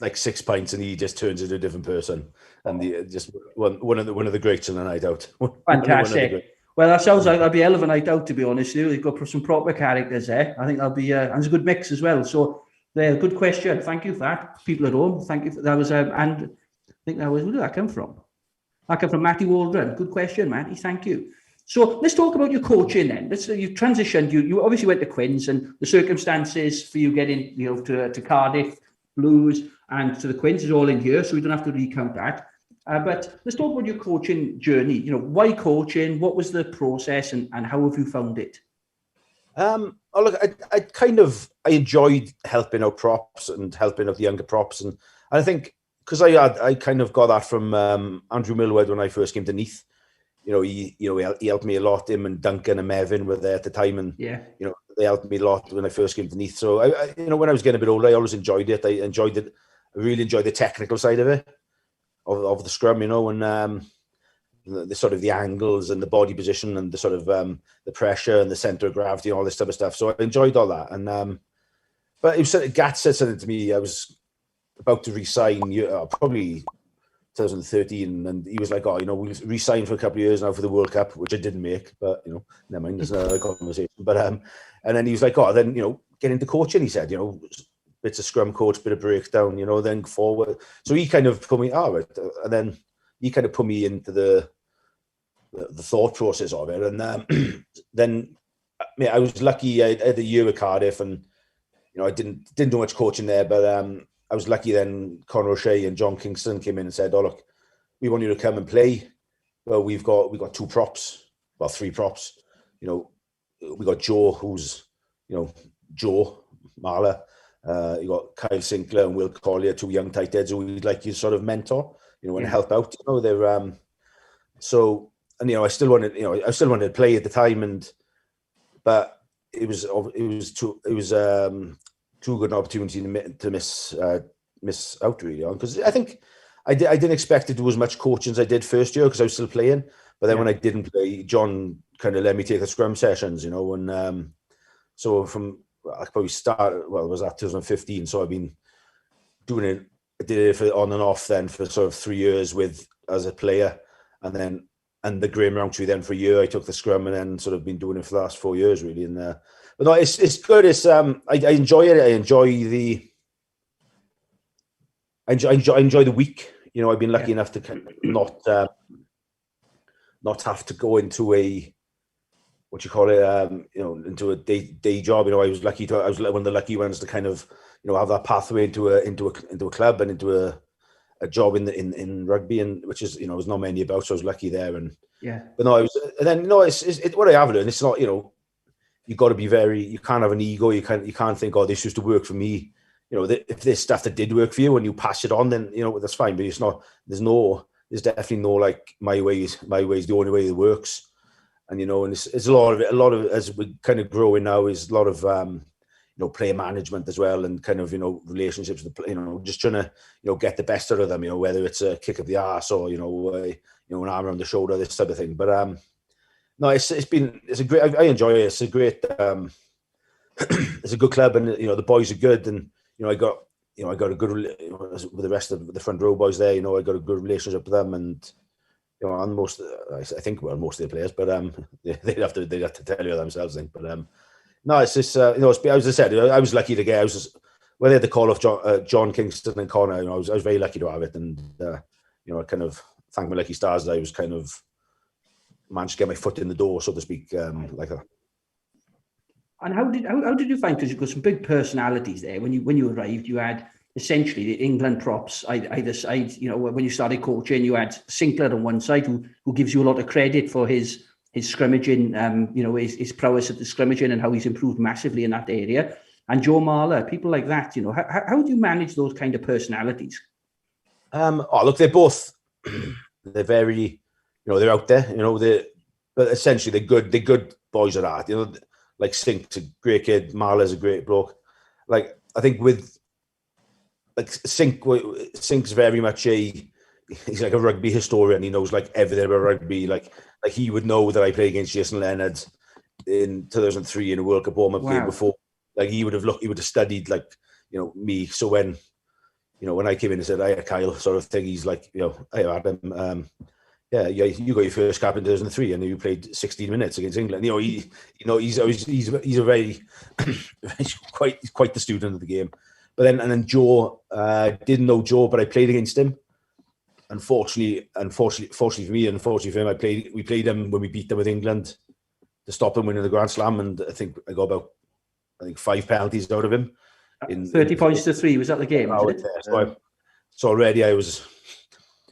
6 pints, and he just turns into a different person, and just one of the greats on the night out. Fantastic. Well, that sounds like that'll be a hell of a night out, to be honest. They've got some proper characters there. I think that'll be and it's a good mix as well. So, good question. Thank you for that, people at home. Thank you for that. Was and I think that was, where did that come from? That came from Matty Waldron. Good question, Matty. Thank you. So let's talk about your coaching then. You transitioned. You obviously went to Quins, and the circumstances for you getting to Cardiff Blues and to the Quins is all in here, so we don't have to recount that. But let's talk about your coaching journey. Why coaching? What was the process, and how have you found it? Look, I enjoyed helping out props and helping out the younger props, and I think. Because I kind of got that from Andrew Millward when I first came to Neath. He helped me a lot. Him and Duncan and Mevin were there at the time, and they helped me a lot when I first came to Neath. So I when I was getting a bit older, I always enjoyed it. I really enjoyed the technical side of it, of the scrum. And the sort of the angles and the body position and the sort of the pressure and the center of gravity and all this type of stuff. So I enjoyed all that. And but Gat said something to me. I was about to resign, probably 2013, and he was like, we'll resign for a couple of years now for the World Cup, which I didn't make, but never mind, there's another conversation. But and then he was like, then get into coaching. He said, bits of scrum coach, bit of breakdown, then forward. So he kind of put me and then he kind of put me into the thought process of it, and then I was lucky. I had a year at Cardiff, and I didn't do much coaching there, but I was lucky then Conor O'Shea and John Kingston came in and said, look, we want you to come and play. Well, we've got 3 props. We got Joe, who's, Joe Marler. You got Kyle Sinclair and Will Collier, 2 young tight heads who we'd like you to sort of mentor, and help out. They're so, and I still wanted to play at the time, but it was too good an opportunity to miss out really on, because I think I didn't expect to do as much coaching as I did first year because I was still playing. But then when I didn't play, John kind of let me take the scrum sessions, and so from I probably started, well, it was that 2015, so I've been doing it. I did it for on and off then for sort of 3 years as a player, and the Graham Roundtree then for a year I took the scrum, and then sort of been doing it for the last 4 years really. And but no, it's good. It's I enjoy it. I enjoy the week. I've been lucky enough to kind of not have to go into a into a day job. I was one of the lucky ones to kind of have that pathway into a club and into a job in rugby, and which is there's not many about, so I was lucky there. And but no, it's what I have learned. It's not you've got to be you can't have an ego. You can't think, oh, this used to work for me. If there's stuff that did work for you and you pass it on, then that's fine. But it's not. There's definitely no like my way is the only way that works. And and it's a lot of as we kind of growing now is a lot of player management as well, and kind of relationships with just trying to get the best out of them, whether it's a kick of the arse or an arm around the shoulder, this type of thing. But no, it's a great. I enjoy it. It's a great. It's a good club, and the boys are good, and I got a good with the rest of the front row boys there. I got a good relationship with them, and and most I think most of the players, but they'd have to tell you themselves, I think. But no, it's just as I said, I was lucky to get. When they had the call of John Kingston and Connor, I was very lucky to have it, and I kind of thank my lucky stars that I was kind of managed to get my foot in the door, so to speak, like that. And how did you find, because you've got some big personalities there, when you arrived, you had essentially the England props either side. When you started coaching, you had Sinclair on one side, who gives you a lot of credit for his scrimmaging, his prowess at the scrimmaging and how he's improved massively in that area. And Joe Marler, people like that. How do you manage those kind of personalities? Look, they're very, they're out there. But essentially they're good boys at that. Like Sink's a great kid, Marler's a great bloke. Like I think with Sink's very much he's like a rugby historian. He knows like everything about rugby. Like he would know that I played against Jason Leonard in 2003 in a World Cup warm-up game before. Like he would have studied like me. So when when I came in and said, "Hey, Kyle," sort of thing, he's like, "Hey, Adam, you got your first cap in 2003, and you played 16 minutes against England." He's a very quite the student of the game. But then Joe, didn't know Joe, but I played against him. Unfortunately for me, unfortunately for him, we played him when we beat them with England to stop him winning the Grand Slam, and I think I got about 5 penalties out of him. 30 points to 3. Was that the game? So already I was,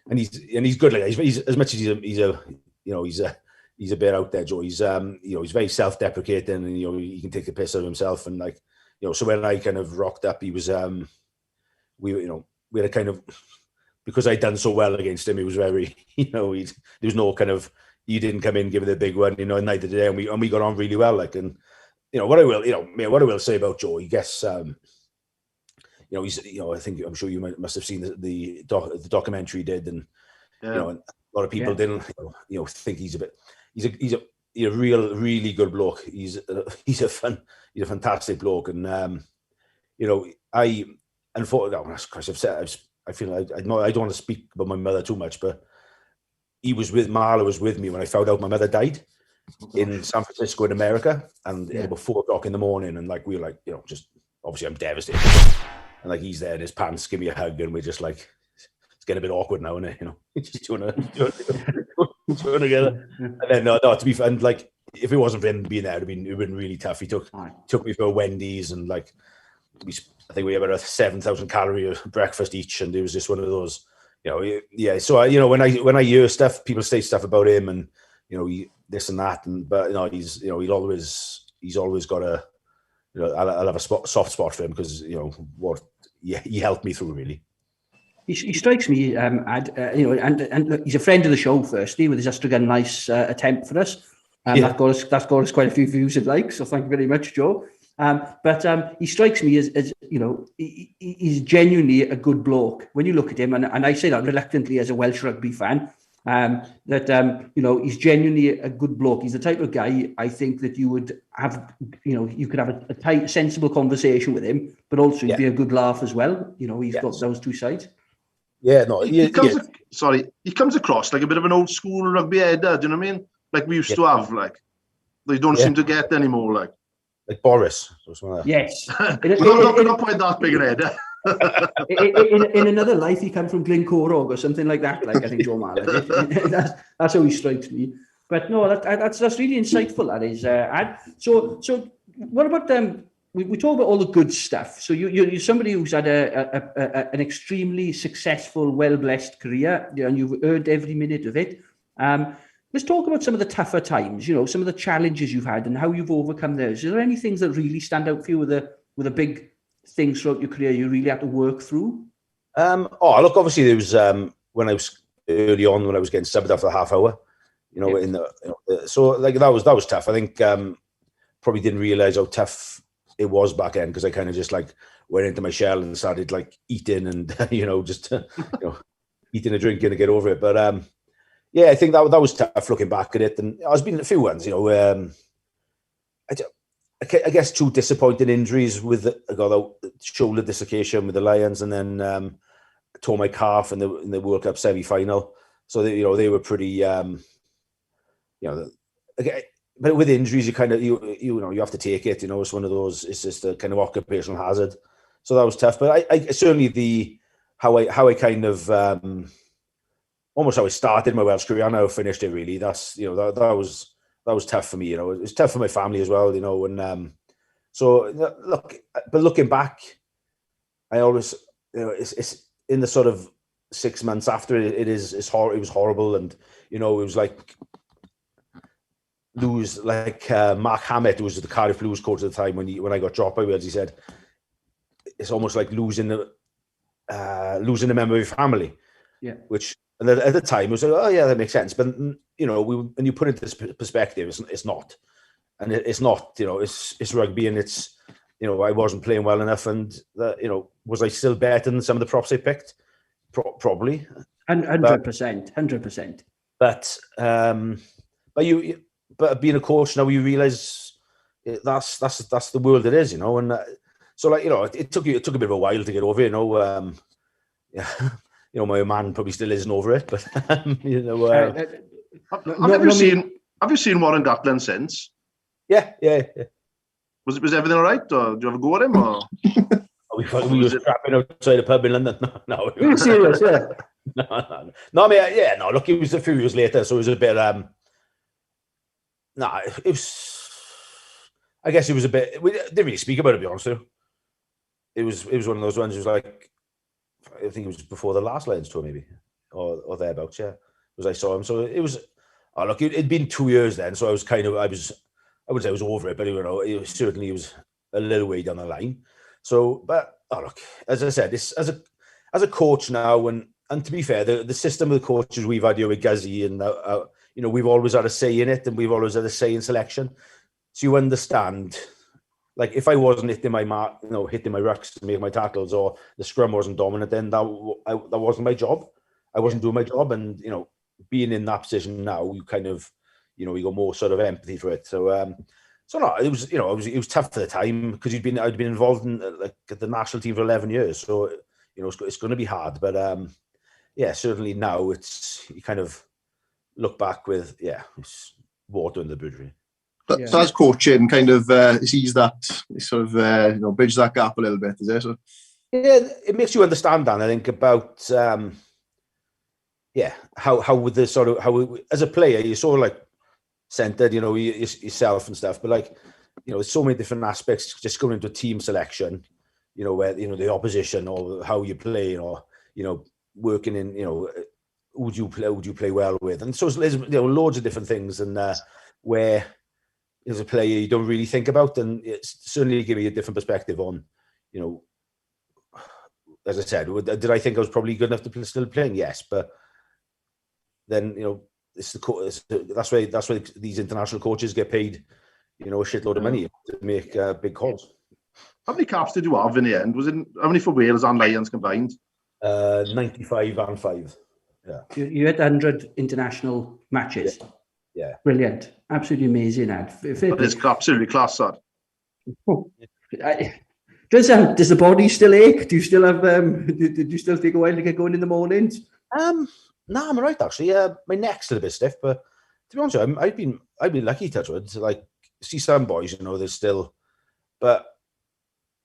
and he's good. Like he's as much as he's a bit out there, Joe. He's he's very self-deprecating, and he can take the piss out of himself, and like so when I kind of rocked up, he was we had a kind of, because I'd done so well against him, he was very there was no kind of, you didn't come in give it a big one, and neither did I, and we got on really well. Like, and what I will say about Joe, he gets he's I think, I'm sure you must have seen the documentary he did, and and a lot of people didn't think he's a really good bloke. He's a fantastic bloke, and I feel I don't want to speak about my mother too much, but Marla was with me when I found out my mother died in San Francisco in America, and it was 4 o'clock in the morning, and like we were like, just obviously I'm devastated, and like he's there in his pants, give me a hug, and we're just like, it's getting a bit awkward now, isn't it? Just doing together. And then no, to be fair, and like if it wasn't for him being there, it would have been really tough. He took me for a Wendy's, and like I think we had about 7,000 calorie breakfast each, and it was just one of those, So when I hear stuff, people say stuff about him, and this and that, and but he's always got a I'll have a soft spot for him, because what he helped me through really. He strikes me, and look, he's a friend of the show, firstly, with his Astragan Nice attempt for us. And that's got us quite a few views of likes. So thank you very much, Joe. But he strikes me as he's genuinely a good bloke. When you look at him, and I say that reluctantly as a Welsh rugby fan, he's genuinely a good bloke. He's the type of guy I think that you would have, you could have a tight, sensible conversation with him, but also he'd be a good laugh as well. He's got those two sides. Yeah, no, he comes across like a bit of an old school rugby header. Do you know what I mean? Like we used to have, like they don't seem to get anymore. Like Boris. Yes. not quite that big an header. in another life, he comes from Glencorog or something like that. Like I think Joe Mallett. That's how he strikes me. But no, that's really insightful. That is. So what about them? We talk about all the good stuff. So you're somebody who's had an extremely successful, well-blessed career, and you've earned every minute of it. Let's talk about some of the tougher times. Some of the challenges you've had and how you've overcome those. Is there any things that really stand out for you with the big things throughout your career you really had to work through? Look, obviously there was when I was early on when I was getting subbed after a half hour. So like that was tough. I think probably didn't realise how tough it was back then because I kind of just like went into my shell and started like eating and just eating and drinking to get over it. But I think that was tough looking back at it. And there's been a few ones, I guess 2 disappointing injuries with I got a shoulder dislocation with the Lions and then tore my calf in the World Cup semi-final. So they were pretty but with injuries you kind of you have to take it. It's one of those. It's just a kind of occupational hazard. So that was tough. But I certainly how I kind of almost how I started my Welsh career and how I finished it. Really, that's that was tough for me. It was tough for my family as well. And so looking back, I always it's in the sort of 6 months after it was horrible, and it was like Mark Hammett, who was the Cardiff Blues coach at the time when I got dropped by Wales, he said it's almost like losing a member of your family. Yeah. Which at the time it was like, oh yeah, that makes sense. But when you put it into perspective, it's not, and it's not. It's rugby, and it's I wasn't playing well enough, and was I still better than some of the props I picked? Probably 100%. But being a coach now, you realise that's the world it is, and so it took a bit of a while to get over it, my man probably still isn't over it, but have you seen Warren Gatland since? Yeah. Was everything all right, or do you ever go at him, or? We were trapping outside a pub in London. No. You're serious, yeah? No, I mean, no. Look, it was a few years later, so it was a bit. It was. I guess it was a bit. We didn't really speak about it, to be honest with you. It was one of those ones. It was like, I think it was before the last Lions tour, maybe, or thereabouts. Yeah, because I saw him. So it was. Oh, look, it'd been 2 years then, so I was kind of. I would say I was over it, but it certainly was a little way down the line. So, but look, as I said, this as a coach now, and to be fair, the system of the coaches we've had here with Guzzi, and we've always had a say in it, and we've always had a say in selection. So you understand, like if I wasn't hitting my mark, hitting my rucks to make my tackles, or the scrum wasn't dominant, then that wasn't my job. I wasn't doing my job, and being in that position now, you kind of, you got more sort of empathy for it. So. So no, it was it was tough for the time because I'd been involved in the national team for 11 years. So it's going to be hard, but certainly now you kind of look back with it's water in the bridge. Really. So as coaching, kind of sees that sort of bridge that gap a little bit, is it? So? Yeah, it makes you understand that. I think about how with the sort of as a player you're sort of like centered, yourself and stuff, but there's so many different aspects just going into a team selection, where the opposition or how you play, or working in, who would you play well with, and so there's loads of different things, and where as a player you don't really think about, and it's certainly give me a different perspective on, as I said, did I think I was probably good enough to still playing? Yes, but then that's why these international coaches get paid, a shitload of money to make big calls. How many caps did you have in the end? How many for Wales and Lions combined? 95 and 5. Yeah. You had 100 international matches. Yeah. Brilliant. Absolutely amazing, Ad. It's absolutely class, that. Does the body still ache? Do you still have? Did you still take a while to get going in the mornings? No, I'm right actually. My neck's a little bit stiff, but to be honest, I've been lucky, touch wood. Like, see some boys, they're still, but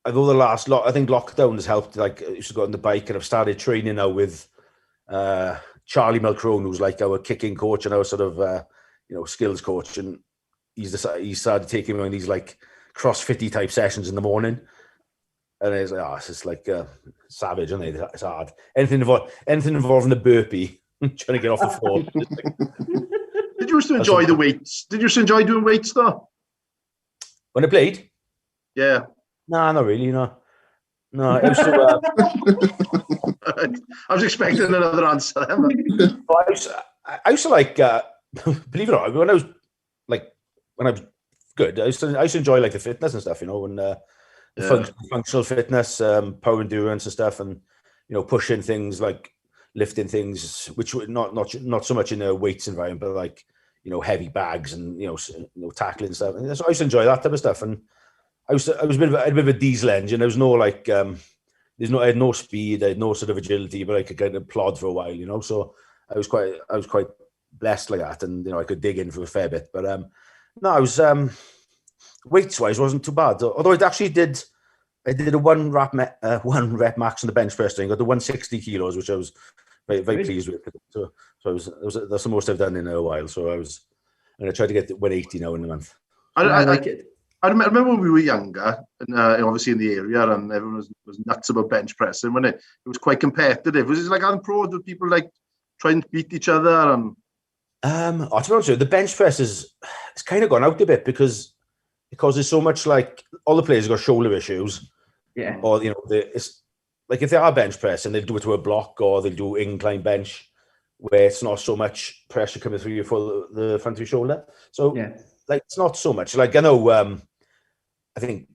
over the last I think lockdown has helped. Like, I used to go on the bike, and I've started training now with Charlie Mulcrone, who's like our kicking coach and our sort of skills coach, and he started taking me on these like CrossFit type sessions in the morning. And it's like, it's just like savage, isn't it? It's hard. Anything involving the burpee, trying to get off the floor. Did you used to enjoy the weights? Did you used to enjoy doing weights though? When I played? Yeah. No, not really. No. I used to. I was expecting another answer. I used to like, believe it or not, when I was good, I used to enjoy like the fitness and stuff, and functional fitness, power endurance and stuff, and pushing things, like lifting things, which were not so much in a weights environment, but like heavy bags and tackling stuff. And so I used to enjoy that type of stuff. And I was a bit of a diesel engine. There was no like I had no speed, I had no sort of agility, but I could kind of plod for a while, So I was quite blessed like that, and I could dig in for a fair bit. But no, I was weights wise wasn't too bad. Although I did a one rep max on the bench press thing. Got the 160 kilos, which I was very, very pleased with. So that's the most I've done in a while. So I'm going to try to get to 180 now in a month. I like it. I remember when we were younger, and obviously in the area, and everyone was nuts about bench pressing. When it was quite competitive. Was it like on pro? Did people like try and beat each other? And to be honest with you, the bench press it's kind of gone out a bit because there's so much, like, all the players have got shoulder issues. Yeah. Or, it's like if they are bench pressing, they'll do it to a block, or they'll do incline bench where it's not so much pressure coming through you for the front of your shoulder. So, like, it's not so much. Like, I know, I think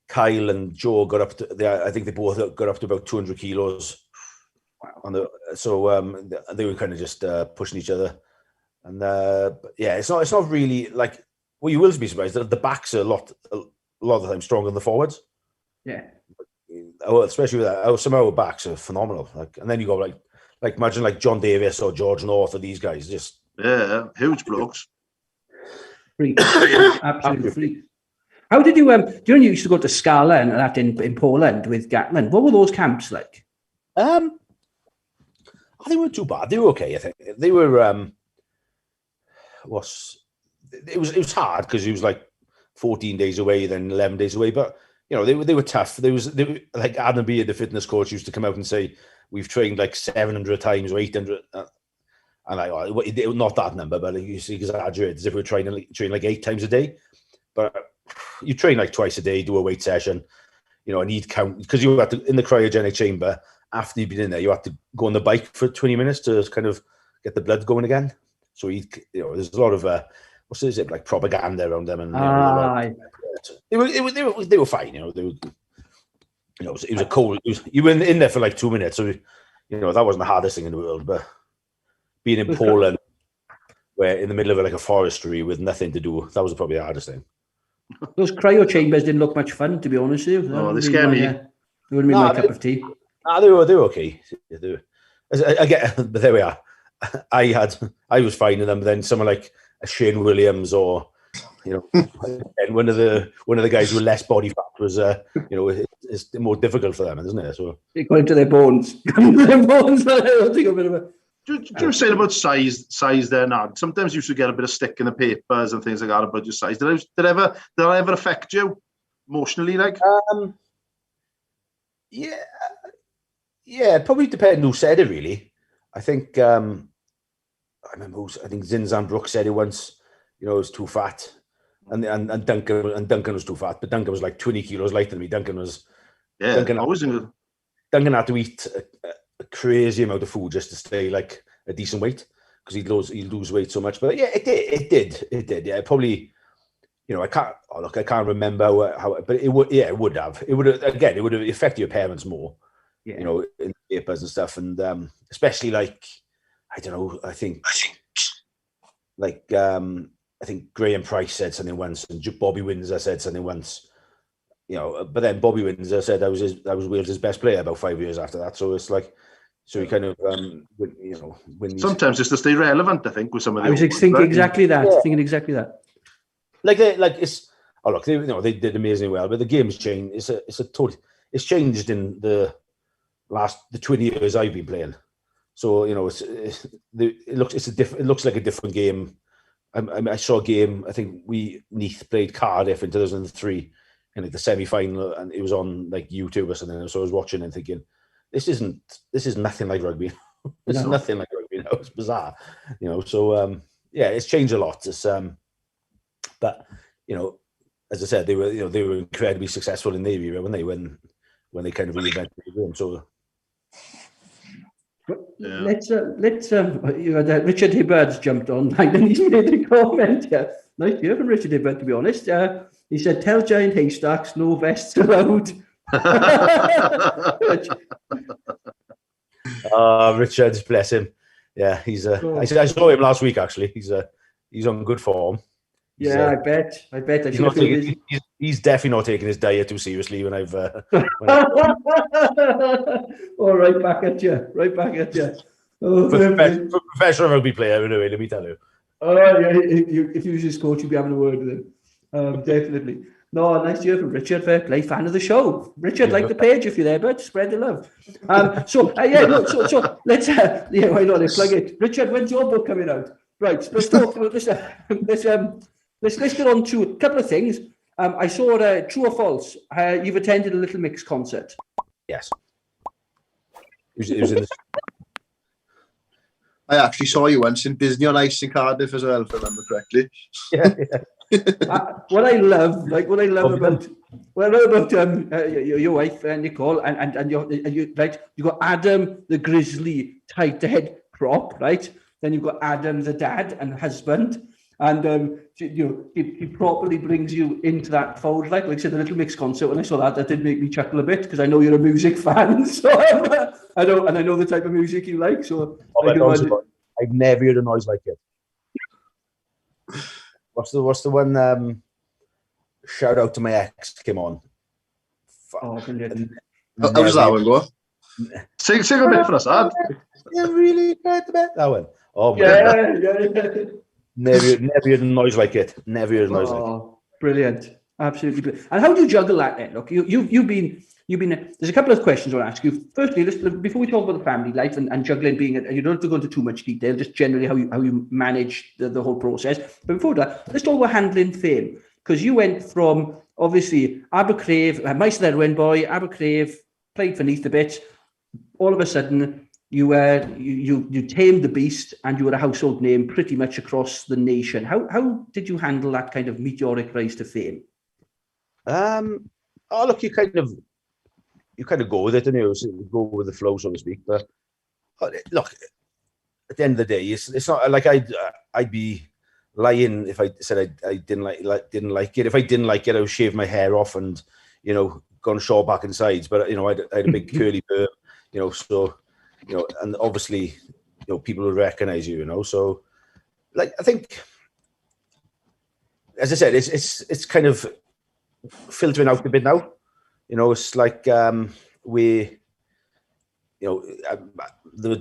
Kyle and Joe got up to, I think they both got up to about 200 kilos. Wow. So they were kind of just pushing each other. And, it's not really, like, well, you will be surprised that the backs are a lot of the time stronger than the forwards. Yeah. Especially with that, some of our backs are phenomenal. Like, and then you go like imagine like John Davis or George North or these guys, just huge blokes. Freak. Absolutely freak. How did you do you used to go to Scala and that in Poland with Gatland? What were those camps like? They weren't too bad. They were okay, I think. They were it was hard because it was like 14 days away, then 11 days away, but they were tough. They were like Adam B, the fitness coach, used to come out and say, we've trained like 700 times or 800. And not that number, but you see, exaggerate as if we were train like 8 times a day. But you train like twice a day, do a weight session, and you'd count, because you had to, in the cryogenic chamber, after you've been in there, you had to go on the bike for 20 minutes to kind of get the blood going again. So there's a lot of like propaganda around them, and they were fine. They were, it was a cold. You were in there for like 2 minutes, so that wasn't the hardest thing in the world. But being in Poland, where in the middle of like a forestry with nothing to do, that was probably the hardest thing. Those cryo chambers didn't look much fun, to be honest with you. Oh, they scare me. They wouldn't be my cup of tea. They were okay. I get, but there we are. I was fine in them. But then someone like a Shane Williams, or and one of the guys with less body fat was it's more difficult for them, isn't it? So it got into their bones. I think a bit of a. Do you say about size there now? Sometimes you should get a bit of stick in the papers and things like that about your size. Did that ever affect you emotionally? Like, yeah, it probably depends who said it. Really, I think I remember. I think Zinzan Brooks said it once. It was too fat, and Duncan was too fat, but Duncan was like 20 kilos lighter than me. Duncan had to eat a crazy amount of food just to stay like a decent weight, because he'd lose weight so much. But yeah, it did. Yeah, probably. I can't remember how, but it would have affected your parents more. Yeah. In the papers and stuff, and especially like, I don't know. I think Graham Price said something once, and Bobby Windsor said something once. But then Bobby Windsor said that was Wales' best player about 5 years after that. So it's like, so he kind of when sometimes it's to stay relevant. I think with some of the. I was thinking exactly that. Yeah. Thinking exactly that. They did amazingly well, but the game's changed. It's changed in the 20 years I've been playing. So it looks like a different game. I saw a game. I think Neath played Cardiff in 2003, in like the semi-final, and it was on like YouTube or something. So I was watching and thinking, this is nothing like rugby. It's nothing like rugby. It's bizarre. So it's changed a lot. It's but as I said, they were incredibly successful in Navy, weren't they? When they kind of reinvented the game. So let's Richard Hibbard's jumped online and he's made a comment here. Nice hear from Richard Hibbard, to be honest. He said, "Tell Giant Haystacks no vests allowed." Richard, bless him. Yeah, he's. I saw him last week. Actually, he's on good form. I bet. He's definitely not taking his diet too seriously. When I've. Oh, right back at you. Oh, professional rugby player, anyway. Let me tell you. Oh yeah, if he was his coach, you'd be having a word with him. Definitely. No, nice to hear from Richard. Fair play, fan of the show. Richard, like the page if you're there, but spread the love. So let's why not? Let's plug it. Richard, when's your book coming out? Right, let's talk about this. Let's get on to a couple of things. I saw true or false. You've attended a Little Mix concert. Yes. It was in the... I actually saw you once in Disney on Ice in Cardiff as well, if I remember correctly. Yeah. What I love about your wife Nicole and you right, you got Adam the grizzly tight-head prop, right? Then you've got Adam the dad and husband, and he properly brings you into that fold. Like I said, the Little Mix concert. When I saw that did make me chuckle a bit because I know you're a music fan, so I know the type of music you like. So I've never heard a noise like it. What's the one? Shout out to my ex came on. Oh, brilliant! How does that one go? Sing a bit for us, Ad. You really tried the bit. That one. Oh my God. Never heard a noise like it. Never heard a noise like it. Oh, brilliant! Absolutely brilliant. And how do you juggle that then? Look, you've been. There's a couple of questions I want to ask you. Firstly, before we talk about the family life and juggling being, you don't have to go into too much detail, just generally how you manage the whole process. But before that, let's talk about handling fame, because you went from obviously Abercrave, Meister boy, Abercrave, played for Neath a bit. All of a sudden, you tamed the beast and you were a household name pretty much across the nation. How did you handle that kind of meteoric rise to fame? Look, you kind of go with it, and you go with the flow, so to speak. But look, at the end of the day, it's not like I'd be lying if I said I didn't like it. If I didn't like it, I would shave my hair off and gone short back and sides. But I had a big curly perm, so and obviously people would recognize you, So like I think, as I said, it's kind of filtering out a bit now. It's like the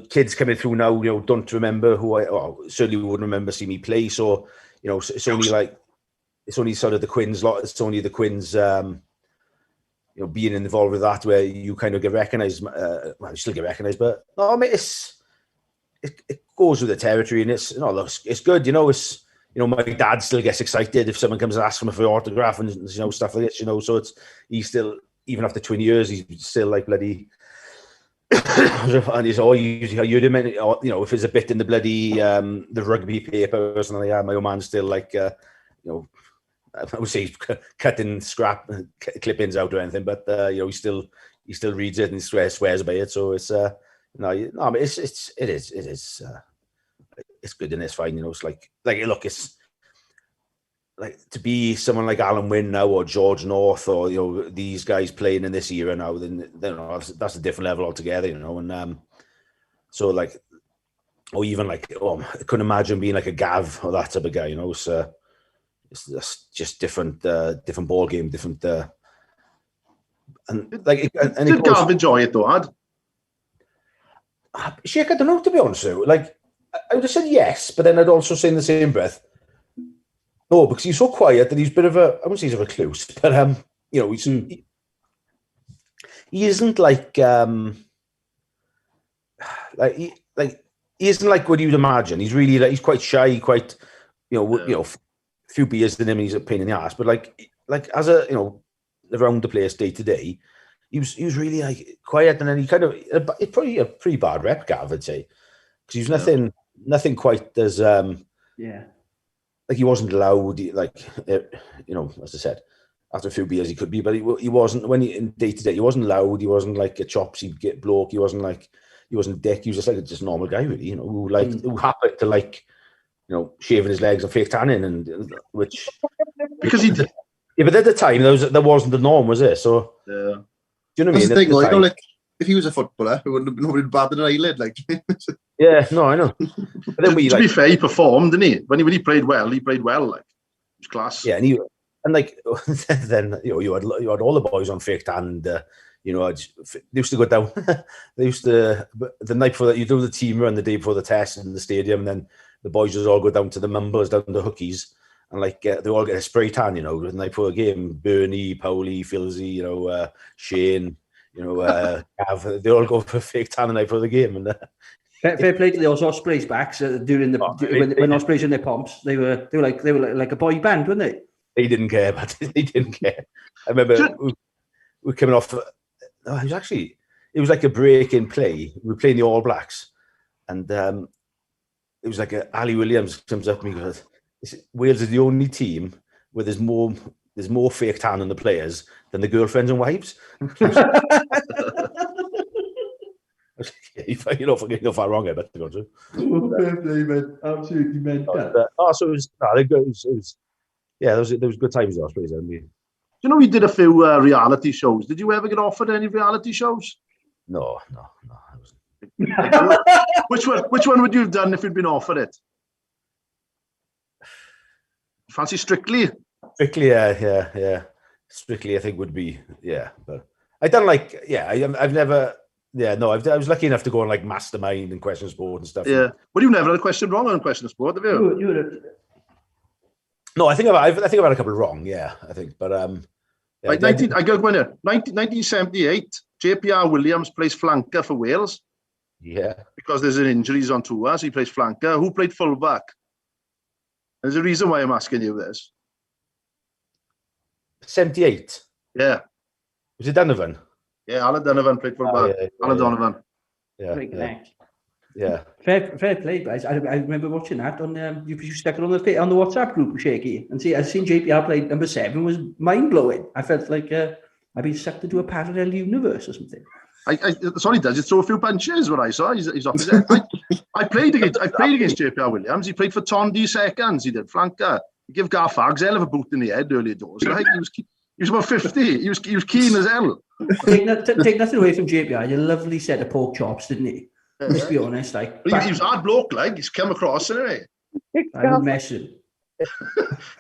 kids coming through now, don't remember who certainly wouldn't remember seeing me play. So, it's only sort of the Quins lot. It's only the Quins, being involved with that where you kind of get recognised. You still get recognised, but no, I mean, it goes with the territory, and it's good. It's. My dad still gets excited if someone comes and asks him for an autograph and stuff like this. So he's still, even after 20 years, he's still like bloody. And he's always if there's a bit in the bloody the rugby paper or something like that, my old man's still like I would say cutting scrap clippings out or anything, but he still reads it and swears by it. So it's it is. it's good and it's fine. It's like look, it's like to be someone like Alan Wynne now or George North or these guys playing in this era now. Then that's a different level altogether. And so like, or even like I couldn't imagine being like a Gav or that type of guy. So it's just different ball game, different. And like, did Gav enjoy it though, Ad? Sheik, I don't know, to be honest with you. Like, I would have said yes, but then I'd also say in the same breath, no, because he's so quiet that he's a bit of I wouldn't say he's a recluse, but he isn't like he isn't like what you'd imagine. He's really he's quite shy, quite a few beers in him, and he's a pain in the ass. But like as a around the place day to day, he was really like quiet, and then he kind of it's probably a pretty bad rep, Gav, I'd say, because he was nothing quite as like he wasn't loud, like as I said, after a few beers he could be, but he wasn't when he in day to day. He wasn't loud. He wasn't like a chopsy get bloke. He wasn't dick. He was just like a normal guy, really. Who happened to shaving his legs and fake tanning, and which because he did. Yeah, but at the time that wasn't the norm, was it? So yeah. Do you know what I mean? That's the thing, like if he was a footballer, it wouldn't have nobody batted an eyelid, like. Yeah, no, I know. But then to be fair, he performed, didn't he? When he played well, like it was class. Yeah, and then you had all the boys on fake tan, and they used to go down. They used to the night before that you do the team run the day before the test in the stadium, and then the boys just all go down to the Mumbles, down the Hookies, and they all get a spray tan, the night before the game. Bernie, Powley, Filsey, Shane, Gav, they all go for a fake tan the night before the game, and. Fair play to those Ospreys backs during when Ospreys in their pomps. They were like a boy band, weren't they? They didn't care, but they didn't care. I remember we were coming off. It was like a break in play. We were playing the All Blacks, and it was like Ali Williams comes up to me and goes, "Wales is the only team where there's more fake tan on the players than the girlfriends and wives." You're not fucking far wrong, I bet, to go to. Absolutely mental. So it was there was good times, I suppose. We did a few reality shows. Did you ever get offered any reality shows? No. I wasn't. Which one would you have done if you'd been offered it? Fancy Strictly? Strictly, yeah. Strictly, I think would be, but I don't like, I've never. Yeah, no, I was lucky enough to go on like Mastermind and Question Sport and stuff. Yeah, well, you never had a question wrong on Question Sport, have you? No, I think I've had a couple wrong. Yeah, I think, but I got one here. 1978, JPR Williams plays flanker for Wales. Yeah, because there's an injuries on tour, so he plays flanker. Who played fullback? There's a reason why I'm asking you this. 78. Yeah. Was it Donovan? Yeah, Alan Donovan played fullback. Alan Donovan. Yeah. Fair play, guys. I remember watching that on you stuck it on the WhatsApp group with Shaky, and I seen JPR play number 7 was mind blowing. I felt like I'd been sucked into a parallel universe or something. That's all he does. He throw a few punches. What I saw, he's off his head. I played against JPR Williams. He played for Tondi seconds. He did flanker. He gave Gar Fags hell of a boot in the head earlier doors. Right? He was about 50. He was keen as hell. Take nothing away from JPR. He had a lovely set of pork chops, didn't he? Let's be honest. He was hard bloke, like he's come across anyway. I'm messing.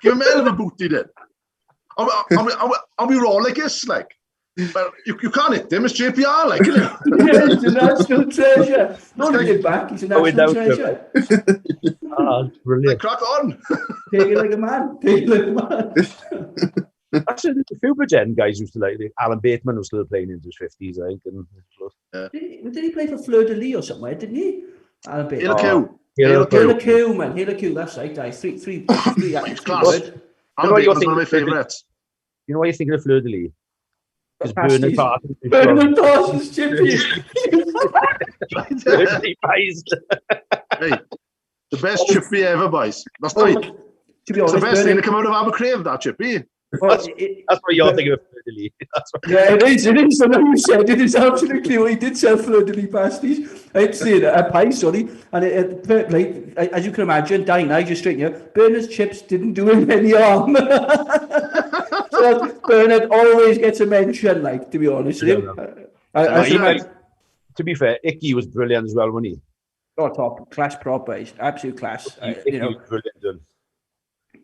Give him a hell of a boot, he did. Are we all like this, like? Well, you can't hit him. It's JPR, like, isn't it? Yeah, he's a national treasure. Not like back. He's a national treasure. Brilliant. Like, crack on. Take it like a man. Actually, the few Bridgend guys used to like Alan Bateman was still playing into his 50s, I think. Did he play for Fleur de Lis or somewhere? Didn't he? Alan Bateman. Hila Q, man. Hila Q. That's right. Three. Class. Alan Bateman's one of my favourites. You know why you're thinking of Fleur de Lis? Because Bernard Parsons chippy. Hey, the best chippy ever, boys. That's right. To be honest, it's the best thing to come out of Abercrave, that chippy. That's what you're thinking of Fleur de Lis. Yeah, it is. I know you said it. It's absolutely what he did sell Fleur de Lis pasties. I'd seen a pie, sorry, and like as you can imagine, dying eye just straight here. Bernard's chips didn't do him any harm. So Bernard always gets a mention, like, to be honest with you. To be fair, Icky was brilliant as well, wasn't he? Oh, top class proper, absolute class. Icky was brilliant done.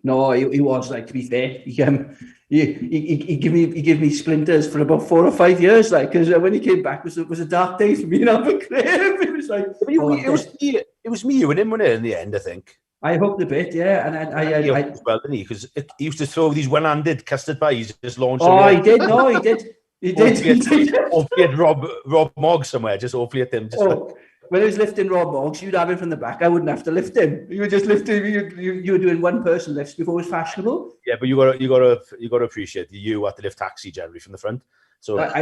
No, he was, like, to be fair. He gave me splinters for about 4 or 5 years, like, because when he came back, it was a dark day for me in Abercrave. It was like, it was me and him, wasn't it, in the end, I think. I hooked a bit, yeah, and I as well, didn't he? Because he used to throw these one-handed custard pies, just launch. Oh, he did. No, he did. He did. Hopefully, at Rob Mogg somewhere. Just hopefully at them. When I was lifting Rob Moggs, you'd have him from the back. I wouldn't have to lift him. You were just lifting. You were doing one person lifts before it was fashionable. Yeah, but you got to appreciate you had to lift Taxi generally from the front. So I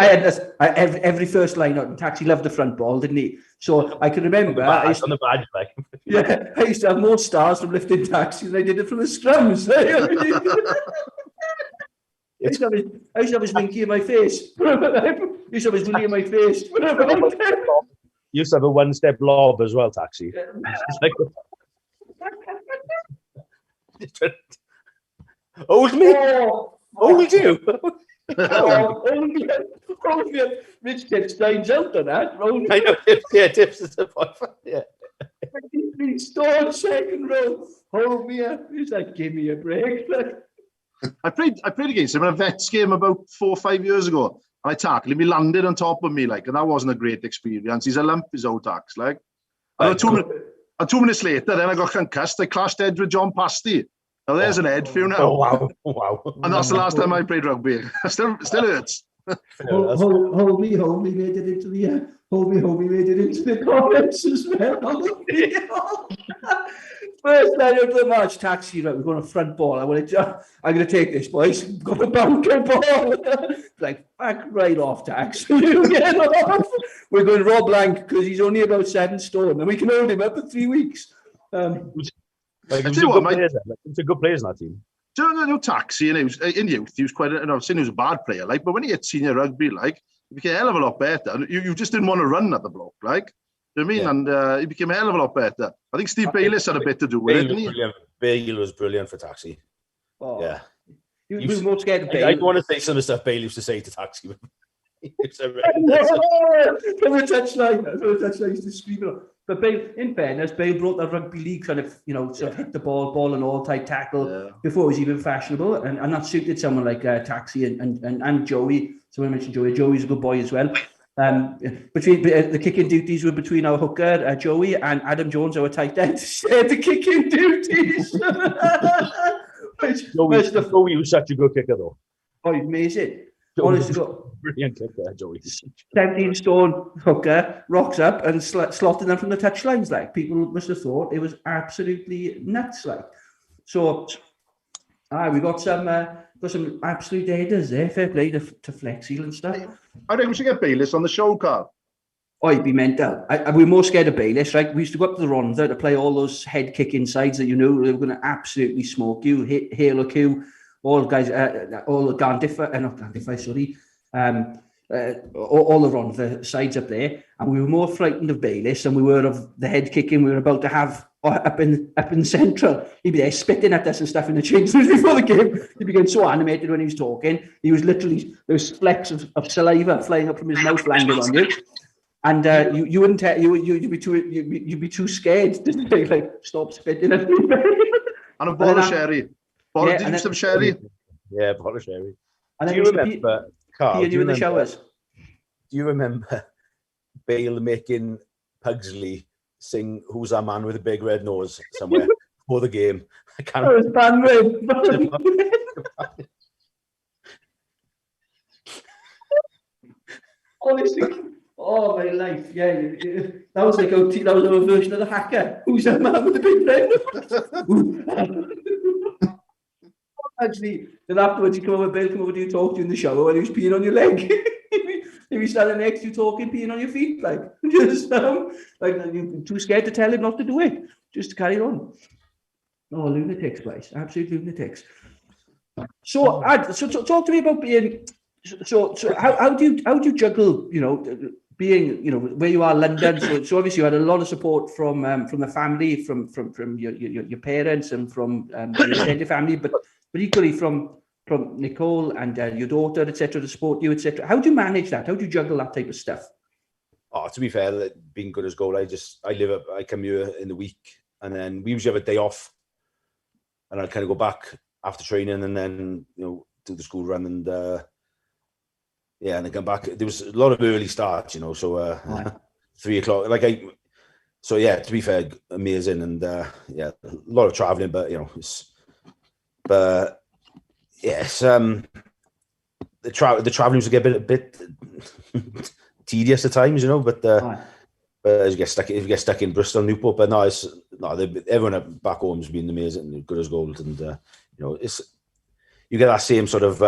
had this. Every first line out in Taxi loved the front ball, didn't he? So I can remember. I used to have more stars from lifting Taxi than I did it from the scrums. I used to have his winky in my face. I used to have his winky in my face. You used to have a one-step lob as well, Taxi. Hold me. Hold you. Rich Tips signs out on that. I know, Tips is the point. Yeah. Stone second row. Hold me up. He's like, give me a break. I played against him in a Vets game about 4 or 5 years ago. And I tackled him. He landed on top of me, like, and that wasn't a great experience. He's a lump, his old tax, like. And 2 minutes later, then I got concussed. I clashed heads with John Pasty. Now there's an head for you now. Oh wow! And that's the last time I played rugby. Still hurts. Hold me, made it into the hold me, made it into the comments as well. First line of the match, Taxi, right, we're going to front ball. I'm going to take this, boys. Got a bunker ball. Like, back right off, Tax. Get off. We're going Rob Blanc because he's only about 7 stone and we can hold him up for 3 weeks. He's a good player in that team. Do you know Taxi, and he was in youth, he was quite, and I was saying he was a bad player, like, but when he hit senior rugby, like, he became a hell of a lot better. And you just didn't want to run at the bloke, like. Do you know what I mean? Yeah. And he became a hell of a lot better. I think Steve Bayliss had a bit to do with it, didn't he? Bale was brilliant for Taxi. Oh. Yeah. You were more scared of Bale. I want to say some of the stuff Bale used to say to Taxi. From the touchline, used to scream. But Bale, in fairness, Bale brought the rugby league kind of, sort of hit the ball and all type tackle before it was even fashionable, and that suited someone like Taxi and Joey. Someone mentioned Joey. Joey's a good boy as well. Between the kicking duties were between our hooker Joey and Adam Jones, our tight end, shared the kicking duties. Joey was such a good kicker, though. Oh, amazing! Honestly, brilliant kicker, Joey. 17 stone hooker rocks up and slotting them from the touchlines. Like, people must have thought it was absolutely nuts. Like, so, we got some absolute headers there. Fair play to Flexi and stuff. I think we should get Bayliss on the show, Carl. Oh, he'd be mental. We're more scared of Bayliss, right? We used to go up to the Ronda to play all those head kick insides that they were going to absolutely smoke you. Hail or Q, all the guys, all the not Gandiffa, sorry. All the Ronda sides up there, and we were more frightened of Bayliss than we were of the head kicking we were about to have up in Central. He'd be there spitting at us and stuff in the change rooms before the game. He became so animated when he was talking. He was literally, there was flecks of saliva flying up from his mouth, landing on you. And you wouldn't tell, you'd be too scared to say, like, stop spitting at me. And a bottle of sherry. Did you some sherry? Yeah, bottle of sherry. And do you remember, Carl? You in the showers? Do you remember Bale making Pugsley sing "Who's That Man with a Big Red Nose" somewhere before the game? I can't. It was Banred. Honestly, oh my life, yeah. That was like that was our version of the hacker. Who's that man with the big red? Actually, then afterwards, Bill come over to you, talk to you in the shower when he was peeing on your leg. He was standing next to you, talking, peeing on your feet, like just like you're too scared to tell him not to do it, just to carry on. Oh, lunatics, guys, absolute lunatics. So talk to me about being. So how do you juggle, being, where you are, London, so obviously you had a lot of support from the family, from your parents and from your extended family, but equally from Nicole and your daughter, etc., to support you, etc. How do you manage that? How do you juggle that type of stuff? Oh, to be fair, being good as gold, I come here in the week, and then we usually have a day off, and I kind of go back after training, and then do the school run, and and then come back. There was a lot of early starts, so 3 o'clock. To be fair, amazing, and a lot of traveling, but the traveling was a bit tedious at times, but as you get stuck in Bristol, Newport, but everyone back home has been amazing, good as gold, and you get that same sort of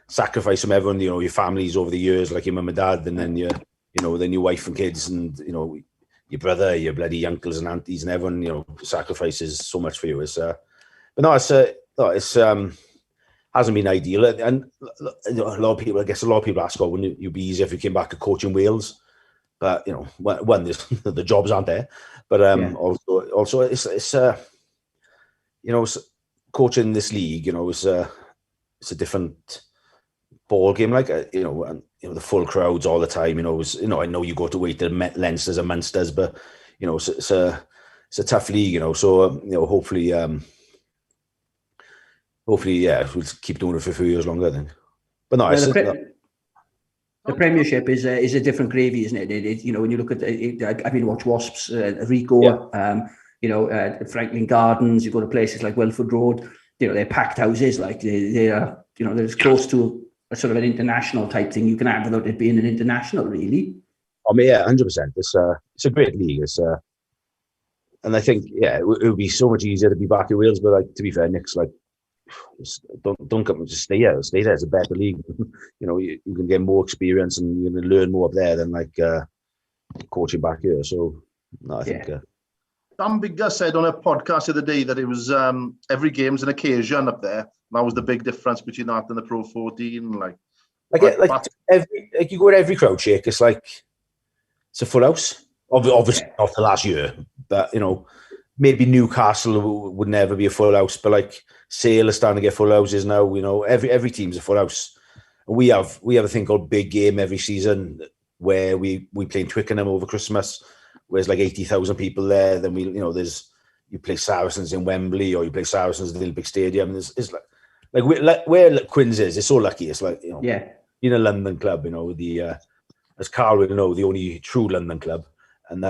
sacrifice from everyone, your families over the years, like your mum and dad, and then then your wife and kids, and your brother, your bloody uncles and aunties, and everyone sacrifices so much for you. It's hasn't been ideal, and a lot of people ask, wouldn't it be easier if you came back to coaching Wales? But one, the jobs aren't there, but also it's coaching this league, it's a different ball game, and the full crowds all the time. I know you go to wait to Leinsters and Munsters, but it's a tough league, so hopefully, we'll keep doing it for a few years longer then. But no, the Premiership is a different gravy, isn't it? When you look at it, I mean, watch Wasps, Rico, Franklin Gardens. You go to places like Welford Road. They're packed houses. Like they are, they're as close to a sort of an international type thing you can have without it being an international, really. I mean, 100%. It's a great league. And I think it would be so much easier to be back in Wales. But to be fair, Nick's don't come, just stay there. Stay there. It's a better league. You can get more experience and you can learn more up there than coaching back here. So no, I think. Dan Biggar said on a podcast the other day that it was every game's an occasion up there. That was the big difference between that and the Pro 14. You go to every crowd shake. It's it's a full house. Obviously not the last year, but maybe Newcastle would never be a full house, but Sale is starting to get full houses now. Every team's a full house. We have a thing called Big Game every season where we play in Twickenham over Christmas, where there's 80,000 people there. Then you play Saracens in Wembley, or you play Saracens in the Olympic Stadium. It's where Quins is. It's so lucky. It's in a London club. As Carl will know, the only true London club, and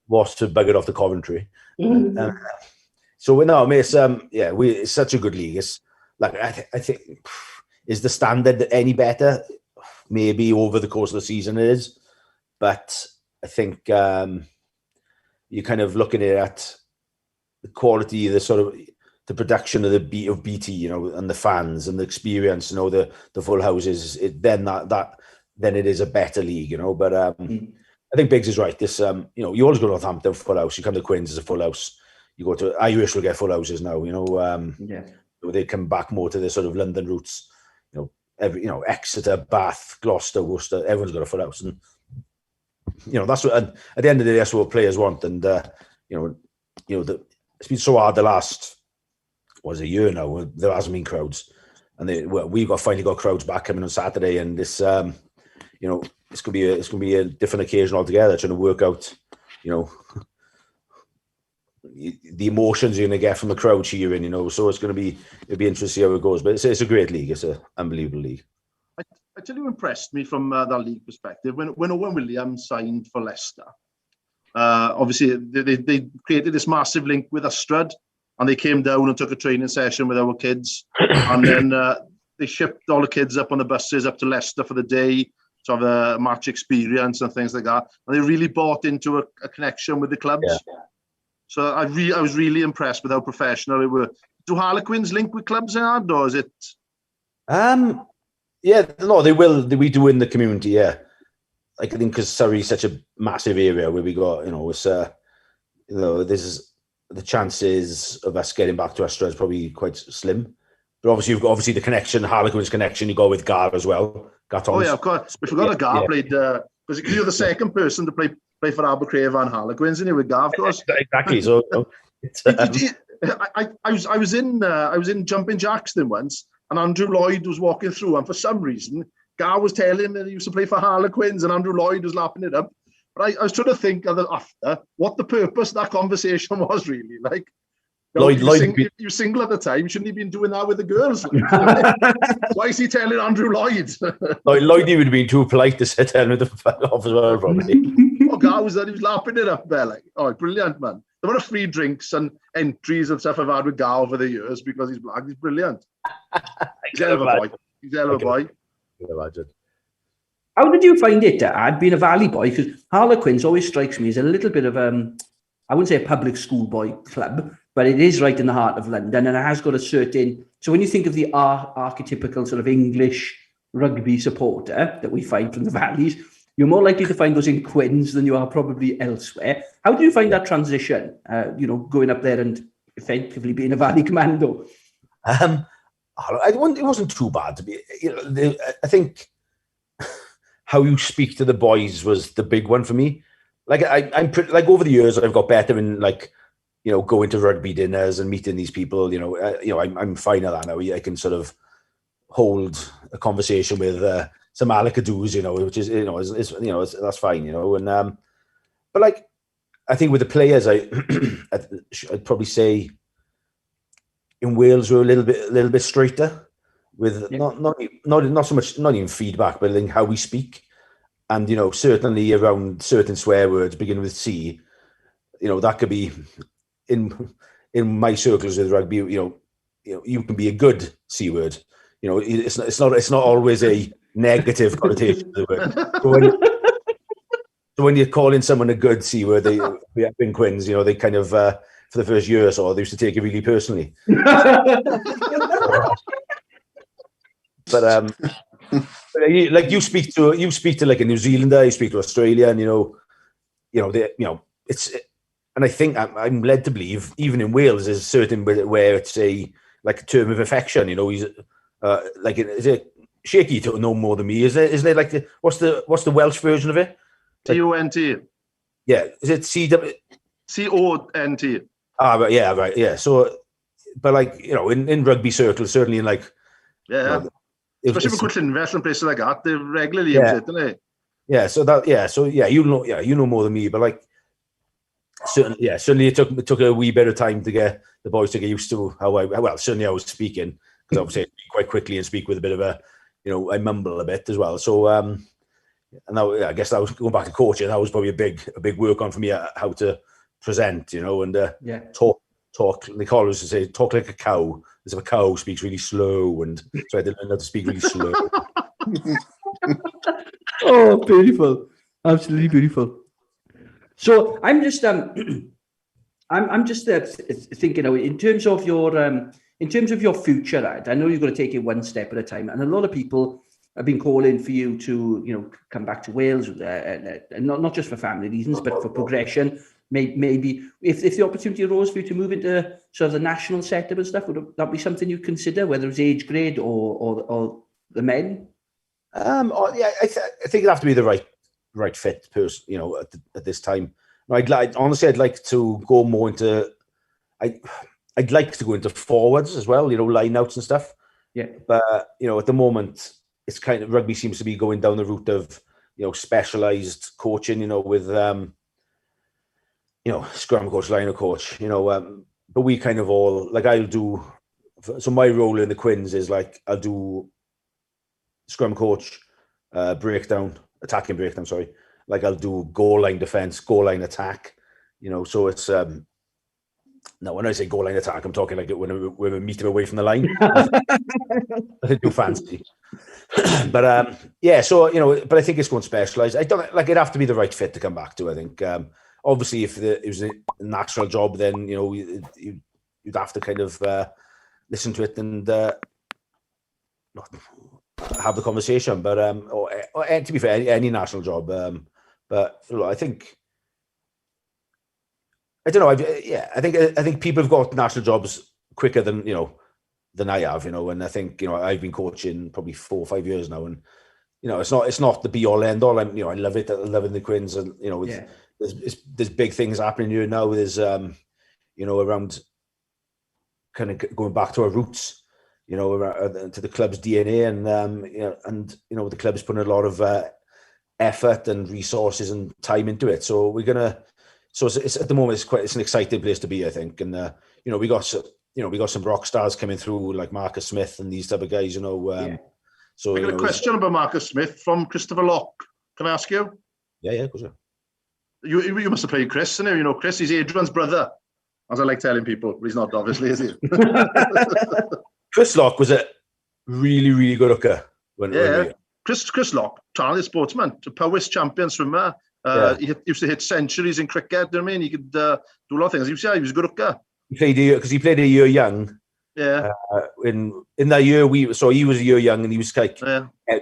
was to bugger off the Coventry. So it's such a good league. It's I think, is the standard any better? Maybe over the course of the season it is, but I think you're kind of looking at the quality, the production of the BT, and the fans and the experience, the full houses. Then it is a better league, But I think Biggs is right. This, you always go to Northampton, full house. You come to Quins, it's a full house. You go to Irish, will get full houses now. They come back more to their sort of London roots. Exeter, Bath, Gloucester, Worcester. Everyone's got a full house, and that's what. And at the end of the day, that's what players want. And it's been so hard the last a year now. There hasn't been crowds, and we've finally got crowds back coming on Saturday, and this, it's gonna be a different occasion altogether. Trying to work out, the emotions you're gonna get from the crowd cheering. So it'll be interesting to see how it goes. But it's a great league. It's an unbelievable league. I tell you, impressed me from that league perspective when Owen Williams signed for Leicester. Obviously, they created this massive link with Astrud, and they came down and took a training session with our kids, and then they shipped all the kids up on the buses up to Leicester for the day to have a match experience and things like that. And they really bought into a connection with the clubs. Yeah. So I was really impressed with how professional it were. Do Harlequins link with clubs, or is it? Yeah, no, they will. We do in the community, yeah. I think because Surrey is such a massive area where we got, it's this is the chances of us getting back to Astra is probably quite slim. But obviously, you've got the connection, Harlequins connection. You go with Gar as well. Gar Oh Thomas. yeah, of course. We forgot that Gar played because you're the second person to play for Abercrave and Harlequins, and you with Gar, of course. Exactly. So I was in Jumping Jacks then once, and Andrew Lloyd was walking through, and for some reason, Gar was telling that he used to play for Harlequins, and Andrew Lloyd was lapping it up. But I was trying to think after what the purpose of that conversation was really. Like, Lloyd, you single at the time, shouldn't he been doing that with the girls? Why is he telling Andrew Lloyd? Lloyd would have been too polite to tell him to fuck off as well, probably. Oh, God, he was lapping it up there. Like, oh, brilliant, man. The amount of free drinks and entries and stuff I've had with Gar over the years because he's black. He's brilliant. He's a hell of a boy. He's a hell of a boy. Imagine. How did you find it, Dad, being a Valley boy? Because Harlequins always strikes me as a little bit of I wouldn't say a public schoolboy club, but it is right in the heart of London, and it has got a certain. So when you think of the archetypical sort of English rugby supporter that we find from the Valleys, you're more likely to find those in Quins than you are probably elsewhere. How do you find that transition? Going up there and effectively being a Valley commando. It wasn't too bad to be. I think how you speak to the boys was the big one for me. Like I'm pretty, like over the years I've got better in like going to rugby dinners and meeting these people. I'm fine at that now. I can sort of hold a conversation with some Alakadoos, which is that's fine, and but like I think with the players, I'd probably say in Wales we're a little bit straighter with not so much, not even feedback, but I think how we speak. And, certainly around certain swear words beginning with C, that could be in my circles with rugby, you can be a good C word. It's not always a negative connotation to the word. So when you're calling someone a good C word, they in Quins, they kind of, for the first year or so, they used to take it really personally. But like you speak to like a New Zealander, you speak to Australia, and it's, and I think I'm led to believe even in Wales there's certain where it's a term of affection. He's is it shaky to know more than me? Isn't there like what's the Welsh version of it? C-O-N-T. Yeah, is it C-W? C-O-N-T. Right, yeah, right, yeah. So, but like in rugby circles, certainly in like especially for good investment places like that, they regularly use it, don't they? Yeah, you know more than me, but like certainly it took a wee bit of time to get the boys to get used to how I was speaking, because obviously I speak quite quickly and speak with a bit of a I mumble a bit as well. So and now I guess that was going back to coaching. That was probably a big work on for me, how to present, and talk. They call us to say talk like a cow. As if a cow speaks really slow, and so I had to learn how to speak really slow. Oh, beautiful! Absolutely beautiful. So I'm just I'm just thinking, in terms of your future, Ed, I know you're going to take it one step at a time, and a lot of people have been calling for you to come back to Wales, not just for family reasons, but for progression. Maybe if the opportunity arose for you to move into sort of the national setup and stuff, would that be something you consider, whether it's age grade or the men? I think it'd have to be the right fit person, at this time. I'd like to go more into. I'd like to go into forwards as well, line outs and stuff. Yeah. But at the moment, it's kind of rugby seems to be going down the route of specialized coaching, with scrum coach, liner coach, but we kind of all I'll do. So my role in the Quins is I'll do scrum coach, attacking breakdown. Sorry, I'll do goal line defense, goal line attack. So it's now when I say goal line attack, I'm talking like when we're a meter away from the line. I do fancy, but So but I think it's going specialized. I don't it'd have to be the right fit to come back to. I think. Obviously, if it was a natural job, then you'd have to kind of listen to it and have the conversation. But to be fair, any national job. But I think I don't know. I think people have got national jobs quicker than than I have, and I think, I've been coaching probably 4 or 5 years now, and, it's not the be all end all. I love it. I'm loving the Quins, and, there's big things happening here now. There's, around kind of going back to our roots, to the club's DNA, and the club's putting a lot of effort and resources and time into it. So it's at the moment, it's an exciting place to be, I think. And we got some rock stars coming through, like Marcus Smith and these type of guys. So I got a question about Marcus Smith from Christopher Locke. Can I ask you? Yeah, of course. You must have played Chris, Chris, he's Adrian's brother, as I like telling people, but he's not, obviously, is he? Chris Locke was a really, really good hooker. Chris Locke, talented sportsman, a Powys champion swimmer. He used to hit centuries in cricket. You know what I mean? He could do a lot of things. He was a good hooker. He played a year young. Yeah. In that year, he was a year young, and he was like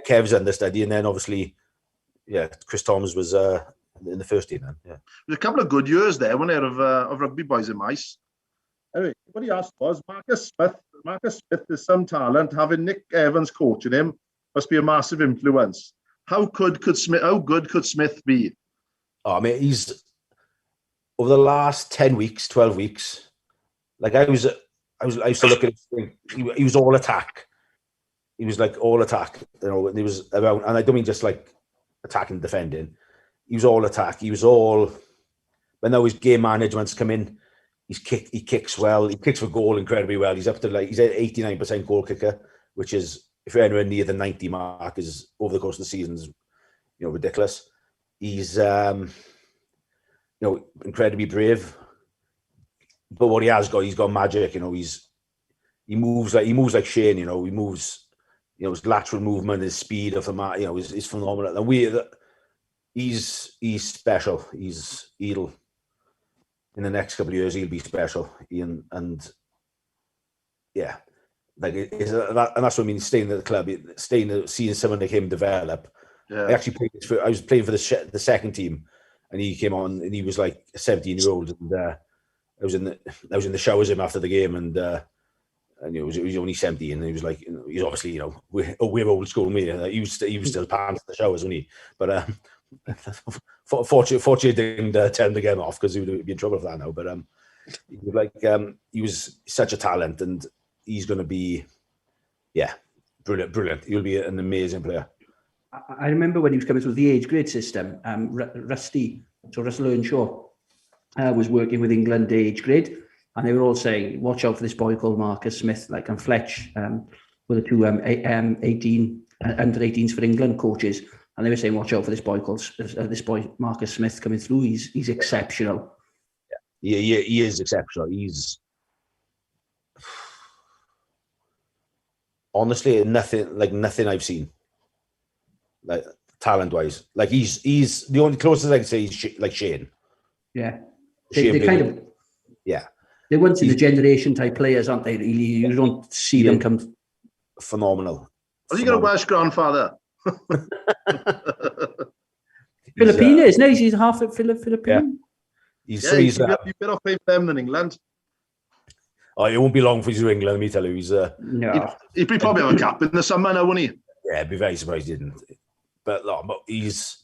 Kev's understudy, and then obviously, Chris Thomas was in the first team. Then, There's a couple of good years there, when there of rugby boys and mice. Anyway, what he asked was Marcus Smith is some talent. Having Nick Evans coaching him must be a massive influence. How good could Smith be? Oh, I mean, he's over the last 10 weeks, 12 weeks. Like I used to look at him. He was all attack. He was like all attack, and he was around. And I don't mean just like attacking, defending. He was all attack. He was all. When now his game management's come in, he kicks well. He kicks for goal incredibly well. He's up to he's at 89% goal kicker, which is, if you're anywhere near the 90 mark, is over the course of the season is, ridiculous. He's incredibly brave. But what he's got magic. He moves like Shane. He moves. His lateral movement, his speed of the mark. Is phenomenal. And he's special. He'll in the next couple of years he'll be special. And that's what I mean. Staying at the club, seeing someone like him develop. Yeah. I actually I was playing for the second team, and he came on, and he was like a 17-year-old, and I was in the showers with him after the game, and he was only 17, and he was like, he's obviously we're old school me. He was still pants in the showers, wasn't he? But fortunately, didn't tell him to get him off, because he would be in trouble for that now. But he was such a talent, and he's going to be, brilliant. He'll be an amazing player. I remember when he was coming through the age grade system, Russell Earnshaw was working with England age grade, and they were all saying, watch out for this boy called Marcus Smith, and Fletch were the two under 18s for England coaches, and they were saying, watch out for this boy Marcus Smith coming through. He's exceptional. Yeah, he is exceptional. He's honestly nothing I've seen, like talent-wise. Like he's the only closest I can say is like Shane. Yeah, they kind of. Yeah, they're once in the generation type players, aren't they? Really, you don't see them come. Phenomenal. Has he got a Welsh grandfather? Filipino, isn't he? He's half Filipino. Yeah. He's better off playing for them than England. Oh, it won't be long for he's to England, let me tell you. He'd probably have a cap in the summer now, wouldn't he? Yeah, I'd be very surprised he didn't. But he's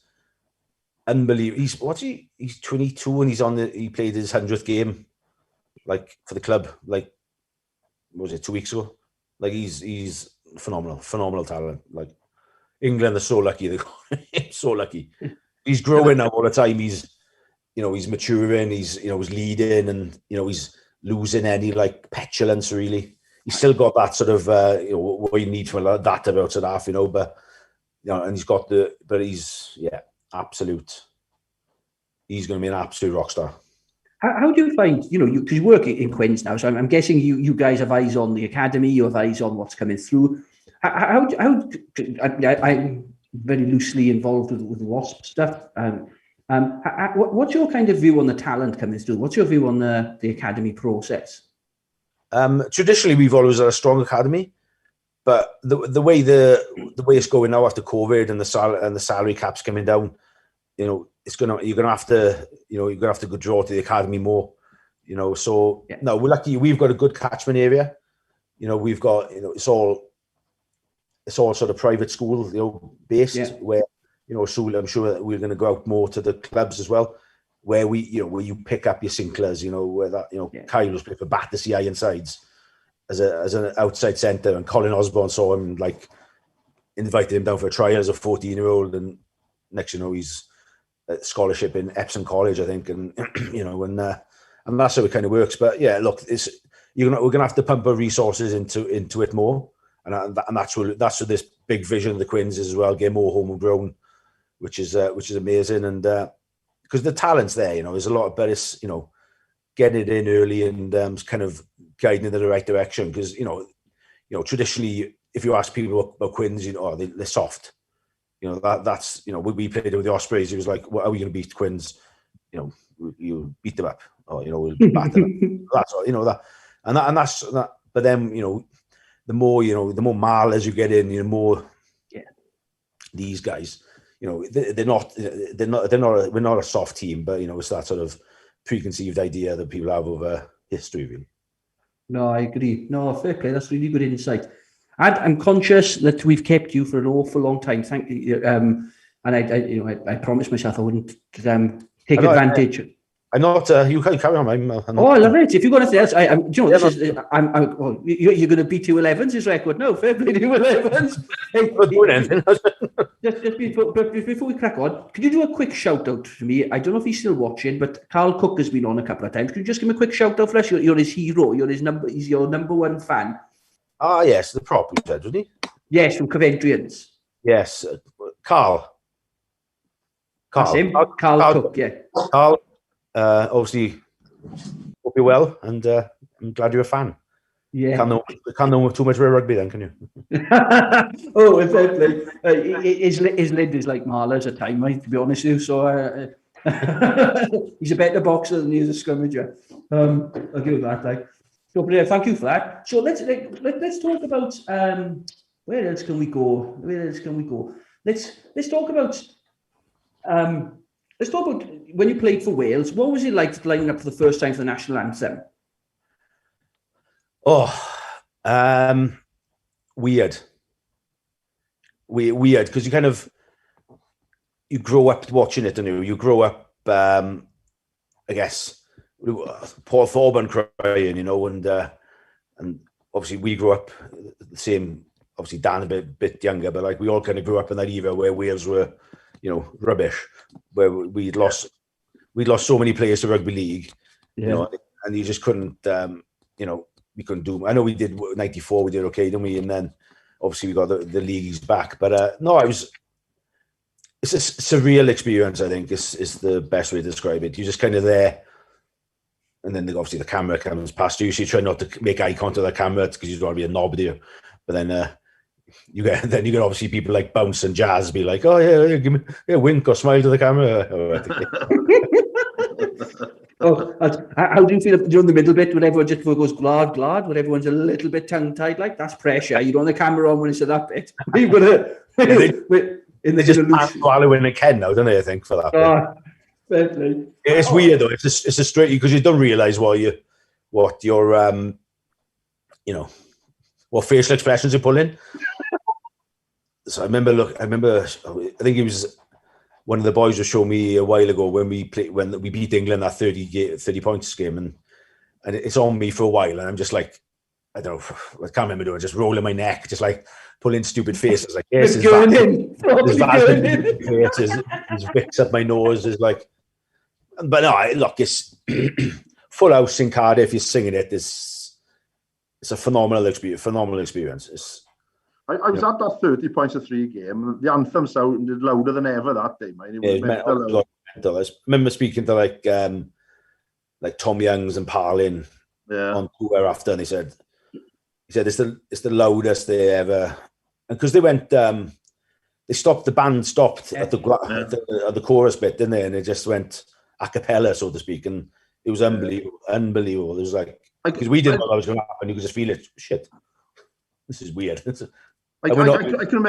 unbelievable. He's 22, and he played his 100th game, like, for the club, like, what was it, 2 weeks ago? Like, he's phenomenal talent. Like, England are so lucky. They're so lucky. He's growing now all the time. He's maturing. He's leading, and he's losing any like petulance. Really, he's still got that sort of what you need from that about South half. But and he's got he's absolute. He's going to be an absolute rock star. How do you find, because you work in Quins now, so I'm guessing you guys have eyes on the academy, you have eyes on what's coming through. I'm very loosely involved with the WASP stuff. What's your kind of view on the talent coming through? What's your view on the academy process? Traditionally, we've always had a strong academy, but the way it's going now after COVID and the salary caps coming down, you're gonna have to go draw to the academy more. So no, we're lucky. We've got a good catchment area. we've got, it's all sort of private school, based where, so I'm sure that we're going to go out more to the clubs as well, where where you pick up your Sinclairs, where that, Kyle was playing for Battersea Ironsides as an outside centre, and Colin Osborne saw him, like, invited him down for a trial as a 14-year-old, and next he's a scholarship in Epsom College, I think, and and that's how it kind of works. But yeah, look, we're gonna have to pump our resources into it more, and that's what this big vision of the Quins is as well. Get more homegrown, which is amazing, and because the talent's there, there's a lot of better, getting it in early and kind of guiding in the right direction. Because traditionally, if you ask people about Quins, they're soft. That's we played with the Ospreys. It was like, well, how are we going to beat Quins? You beat them up, or we'll bat them up. That's all. That, and that's that. But then the more Marlers you get in, the more these guys. We're not a soft team, but it's that sort of preconceived idea that people have over history, really. No, I agree. No, fair play. That's really good insight. And I'm conscious that we've kept you for an awful long time. Thank you. And I promised myself I wouldn't take advantage. I'm not. You can carry on. I love it. If you've got anything else, you're going to beat 211's his record. No, fair play to 211's. Just before we crack on, could you do a quick shout out to me? I don't know if he's still watching, but Carl Cook has been on a couple of times. Could you just give him a quick shout out for us? You're his hero. He's your number one fan. Ah, yes, the prop, you said, wasn't he? Yes, from Coventryans. Yes, Carl. That's him. Carl Cook, yeah. Carl, obviously, hope you're well, and I'm glad you're a fan. Yeah. Can't know too much about rugby then, can you? Oh, exactly. His lid is like Marla's at time, right, to be honest with you. So he's a better boxer than he is a scrummager. I'll give that, like. So, thank you for that. So let's talk about where else can we go? Let's talk about when you played for Wales. What was it like lining up for the first time for the national anthem? Oh, weird. Weird, because you grow up watching it, and you grow up. I guess. Paul Thorburn crying, and obviously we grew up the same. Obviously Dan a bit younger, but like we all kind of grew up in that era where Wales were, rubbish, where we'd lost so mmany players to rugby league, and you just couldn't, we couldn't do. I know we did 94, we did okay, didn't we? And then obviously we got the leagues back, but no, it's a surreal experience. I think is the best way to describe it. You're just kind of there. And then obviously the camera comes past you, so you try not to make eye contact with the camera because you don't want to be a knob, do you? But then you get obviously people like Bounce and Jazz be like, oh yeah, give me a wink or smile to the camera. How do you feel during the middle bit when everyone just goes glad, when everyone's a little bit tongue tied? Like that's pressure. You don't have the camera on when it's at that bit. You've got to they just swallowing a Ken now, don't they? I think for that. It's weird though. It's a straight because you don't realise what your what facial expressions you pull in. So I think it was one of the boys was showing me a while ago when we beat England that 30 points game, and it's on me for a while, and I'm just like, I don't know, I can't remember doing, just rolling my neck, just like pulling stupid faces, like yes, it's going in, there's Vicks up my nose, is like. But no, look, it's full house in Cardiff. You're singing it. It's a phenomenal experience. I was at that 30 points to 3 game. The anthem sounded louder than ever that day, man. It was mental. I remember speaking to like Tom Youngs and Parlin on tour after, and he said it's the loudest they ever. And because they went, the band stopped at the chorus bit, didn't they? And it just went a cappella, so to speak, and it was unbelievable. It was like, because we didn't know that was going to happen. You could just feel it. Shit, this is weird. I can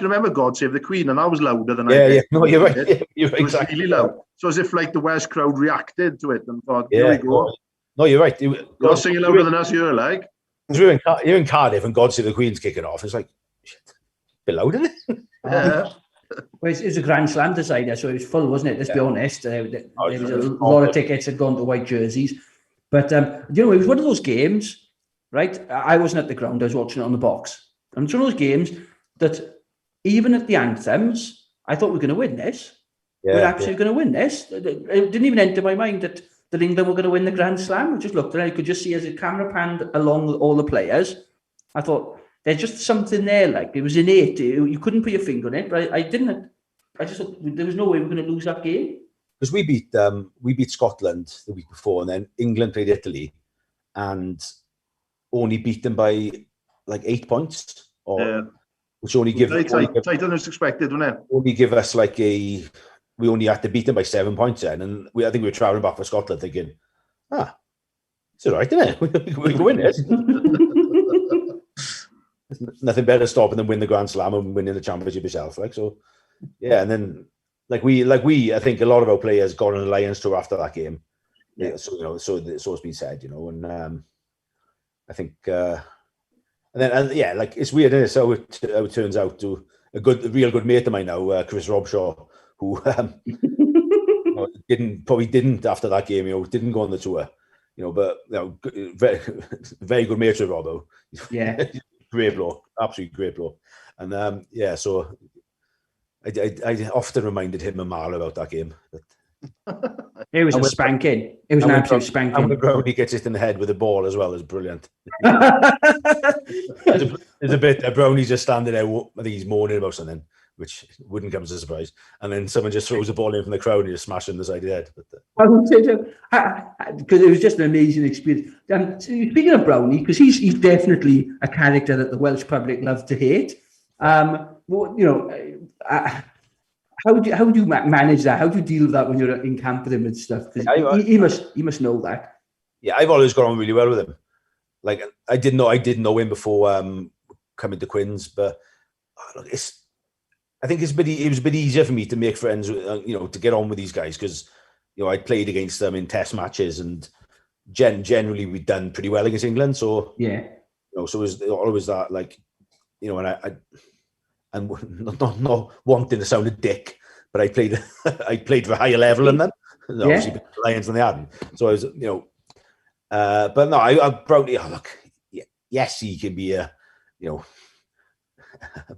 remember God Save the Queen, and that was louder than No, you're right. Yeah, you're it was exactly really loud. So as if like the West crowd reacted to it and thought, here we go. No, you're right. You're singing louder than us, you're like. You're in Cardiff and God Save the Queen's kicking off. It's like, shit, a bit loud, isn't it? Yeah. Well, it was a Grand Slam decider, so it was full, wasn't it? Let's be honest. There was a was lot of tickets had gone to white jerseys. But, it was one of those games, right? I wasn't at the ground. I was watching it on the box. And it's one of those games that even at the anthems, I thought we were going to win this. We're absolutely going to win this. It didn't even enter my mind that England were going to win the Grand Slam. I just looked and I could just see as the camera panned along all the players, I thought, there's just something there, like it was innate. You couldn't put your finger on it, but I didn't. I just thought there was no way we were going to lose that game. Because we beat Scotland the week before, and then England played Italy, and only beat them by like 8 points, which only give tighter than was expected, wasn't it? Only give us like we only had to beat them by 7 points then, and I think we were travelling back for Scotland thinking, it's all right, isn't it? We can win this. There's nothing better stopping than win the Grand Slam and winning the championship yourself. Like, so, yeah. And then like we, I think a lot of our players got on the Lions tour after that game. Yeah. So, so it's been said, and I think, like it's weird, isn't it? So it turns out to a real good mate of mine now, Chris Robshaw, who probably didn't after that game, didn't go on the tour, but very, very good mate with Robbo. Yeah. Great bloke, absolutely great bloke. And so I often reminded him and Marla about that game. It was a spanking. It was an absolute spanking. And when Brownie gets it in the head with a ball as well is brilliant. There's a bit Brownie's just standing there, I think he's moaning about something, which wouldn't come as a surprise. And then someone just throws a ball in from the crowd and you just smash him in the side of the head. Because it was just an amazing experience. Speaking of Brownie, because he's definitely a character that the Welsh public love to hate. How do you manage that? How do you deal with that when you're in camp with him and stuff? Because he must know that. Yeah, I've always got on really well with him. Like I didn't know him before coming to Quins, but I think it was a bit easier for me to make friends, to get on with these guys because, I played against them in test matches and generally we'd done pretty well against England. So, yeah, so it was always that, like, and not wanting to sound a dick, but I played for a higher level than them. Obviously, the Lions than they hadn't. So I was, but no, I probably yes, he can be a,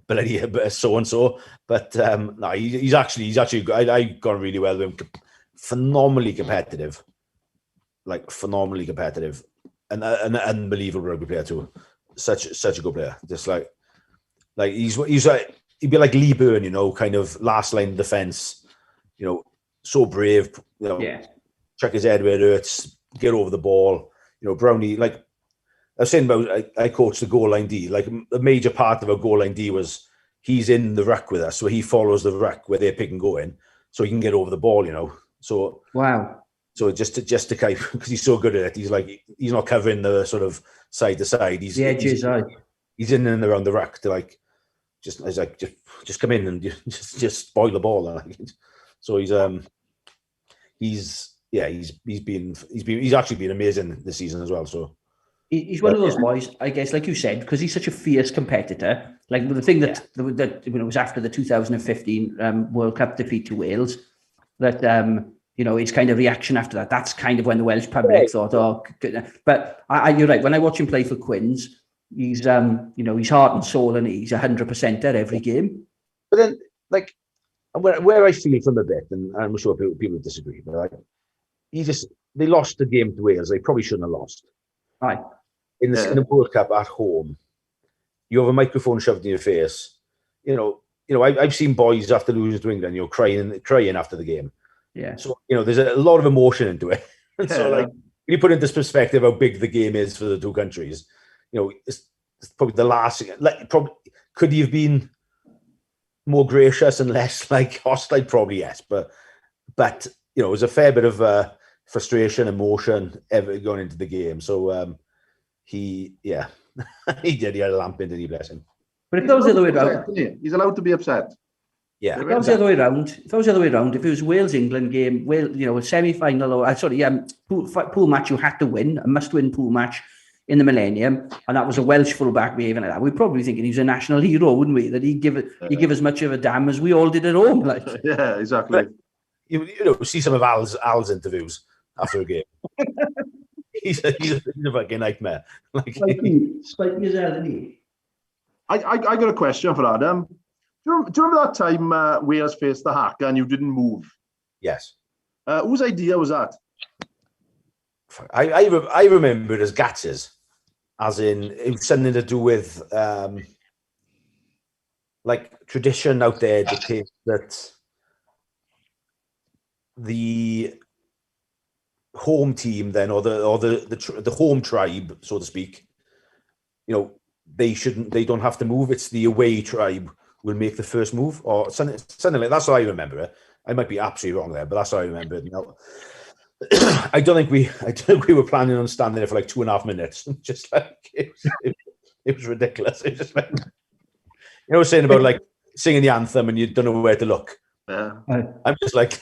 bloody so and so, but no, he's actually I got really well with him. Phenomenally competitive, and an unbelievable rugby player too. Such a good player. Just like he's like he'd be like Lee Byrne, kind of last line of defense. So brave. Chuck his head where it hurts. Get over the ball. Brownie, like I was saying about, I coached the goal line D. Like a major part of our goal line D was he's in the ruck with us, so he follows the ruck where they're pick and go in, so he can get over the ball. So wow. So just to kind of, because he's so good at it, he's not covering the sort of side to side. He's in and around the ruck to just come in and just spoil the ball. So he's actually been amazing this season as well. So. He's one of those boys, I guess, like you said, because he's such a fierce competitor. Like the thing that when it was after the 2015 World Cup defeat to Wales, that his kind of reaction after that. That's kind of when the Welsh public thought, oh, good. But you're right. When I watch him play for Quins, he's he's heart and soul, and he's 100% at every game. But then, like, where I feel from a bit, and I'm sure people disagree, but they lost the game to Wales. They probably shouldn't have lost. Right. In the World Cup at home, you have a microphone shoved in your face. I've seen boys after losing to England, crying after the game. Yeah. So there's a lot of emotion into it. So when you put into perspective how big the game is for the two countries, it's probably the last. Could he have been more gracious and less hostile? Probably yes, but it was a fair bit of frustration, emotion going into the game. So he had a lamp in, didn't he, bless him? But if that was the other way around, he's allowed to be upset. Yeah. If that was the other way around, if it was Wales-England game, a semi-final or pool match you had to win, a must-win pool match, in the millennium, and that was a Welsh fullback behaving like that, we'd probably thinking he was a national hero, wouldn't we? That he'd give as much of a damn as we all did at home. Like, yeah, exactly. You know, see some of Al's interviews after a game. he's a fucking nightmare. Like, spiky as hell, isn't he? I got a question for Adam. Do you remember that time Wales faced the Haka and you didn't move? Yes. Whose idea was that? I remember it as Gatz's, as in it was something to do with like tradition out there dictates that the home team then, or the home tribe, so to speak, you know, they don't have to move. It's the away tribe will make the first move, or something like that's how I remember it. I might be absolutely wrong there, but that's how I remember it. You know, I don't think we were planning on standing there for like 2.5 minutes. Just like it was ridiculous. It just like, you know, saying about like singing the anthem and you don't know where to look. Yeah. I'm just like.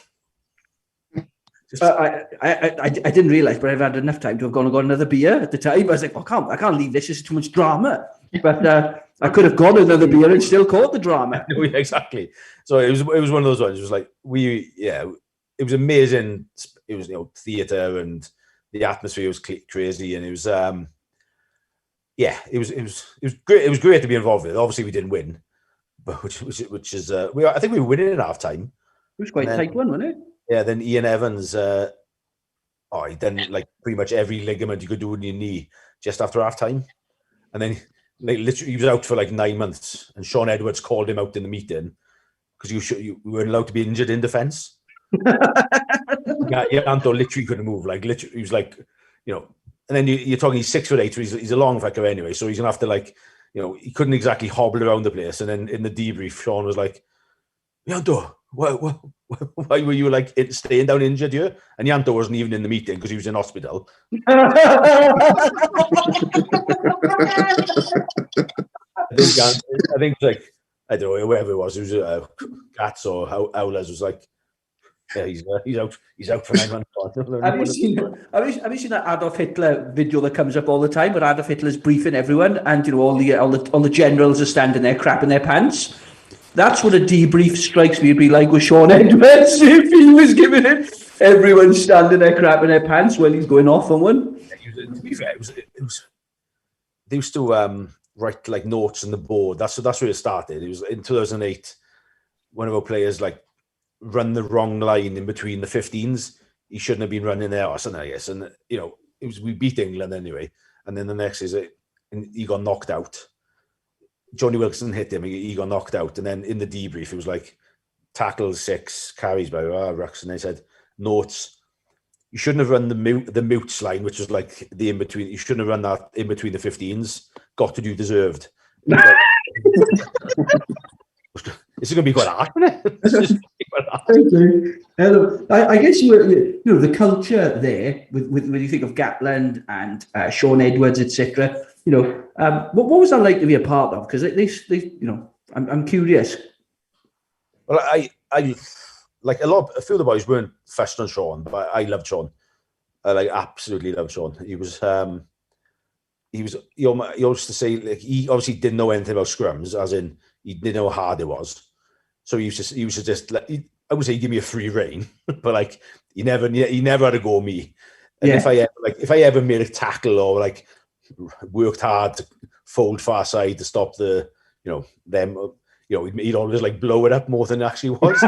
I didn't realise, but I've had enough time to have gone and got another beer at the time. I was like, I can't leave this. It's too much drama. But I could have got another beer and still caught the drama. Exactly. So it was one of those ones. It was like it was amazing. It was, you know, theatre and the atmosphere was crazy, and it was it was great. It was great to be involved with. Obviously, we didn't win, but which is I think we were winning at half time. It was quite a tight one, wasn't it? Yeah, then Ian Evans, he done like pretty much every ligament you could do in your knee just after half time. And then like literally he was out for like 9 months, and Sean Edwards called him out in the meeting because you weren't allowed to be injured in defence. Anto literally couldn't move. Like literally, he was like, you know, and then you're talking he's 6'8", so he's a long fucker anyway. So he's gonna have to, like, you know, he couldn't exactly hobble around the place. And then in the debrief, Sean was like, Yanto, why were you like staying down injured here? And Yanto wasn't even in the meeting because he was in hospital. I think like, I don't know, whoever it was Gats or Owlers was like, yeah, he's out for 9 months. Have you seen that Adolf Hitler video that comes up all the time, where Adolf Hitler's briefing everyone, and you know all the generals are standing there crapping their pants? That's what a debrief strikes me. It'd be like with Sean Edwards if he was giving it. Everyone standing there crapping their pants while he's going off on one. To be fair, it was. They used to write like notes on the board. That's where it started. It was in 2008. One of our players like run the wrong line in between the 15s. He shouldn't have been running there or something, I guess. And you know, we beat England anyway. And then the next is he got knocked out. Johnny Wilson hit him. He got knocked out. And then in the debrief, it was like tackles 6, carries by Rux. And they said notes. You shouldn't have run the mutes line, which was like the in between. You shouldn't have run that in between the 15s. Got to do deserved. This is going to be quite hard, isn't it? Hello. I guess you know the culture there with when you think of Gatland and Sean Edwards, etc. You know, what was that like to be a part of? Because they you know, I'm curious. Well, I like a few of the boys weren't fussed on Sean, but I loved Sean. I like absolutely loved Sean. He used to say, like, he obviously didn't know anything about scrums, as in he didn't know how hard it was. So he used to just like, I would say give me a free rein, but like he never had to go me. And if I ever made a tackle or like worked hard to fold far side to stop the, you know, them, you know, he'd always like blow it up more than it actually was.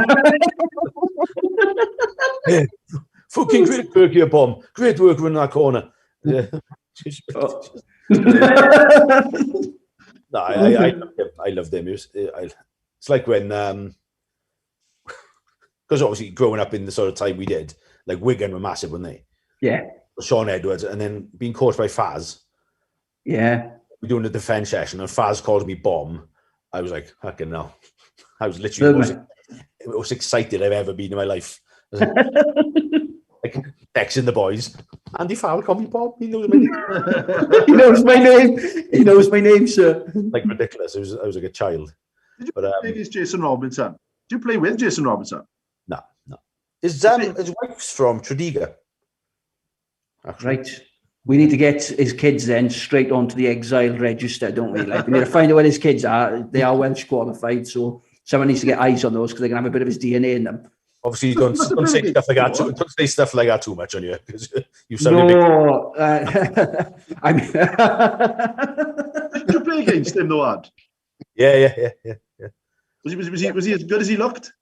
Yeah, fucking great work here, Bomb. Great work running that corner. Yeah. No, I loved him. It's like when, because obviously growing up in the sort of time we did, like Wigan were massive, weren't they? Yeah. Sean Edwards, and then being coached by Faz. Yeah. We're doing a defence session, and Faz called me Bomb. I was like, fucking no. I was literally the most excited I've ever been in my life. Like texting the boys. Andy Fowler called me Bob. He knows my name. He knows my name. He knows my name, sir. Like ridiculous. I was like a child. Did you play against Jason Robinson? Did you play with Jason Robinson? No. His wife's from Tredegar. Right. We need to get his kids then straight onto the exile register, don't we? Like, we need to find out where his kids are. They are Welsh qualified, so someone needs to get eyes on those because they can have a bit of his DNA in them. Obviously, you don't say stuff like that. Don't say stuff like that too much on you because you sound No, I mean, Did you play against him, though, Ad? Yeah. Was he as good as he looked?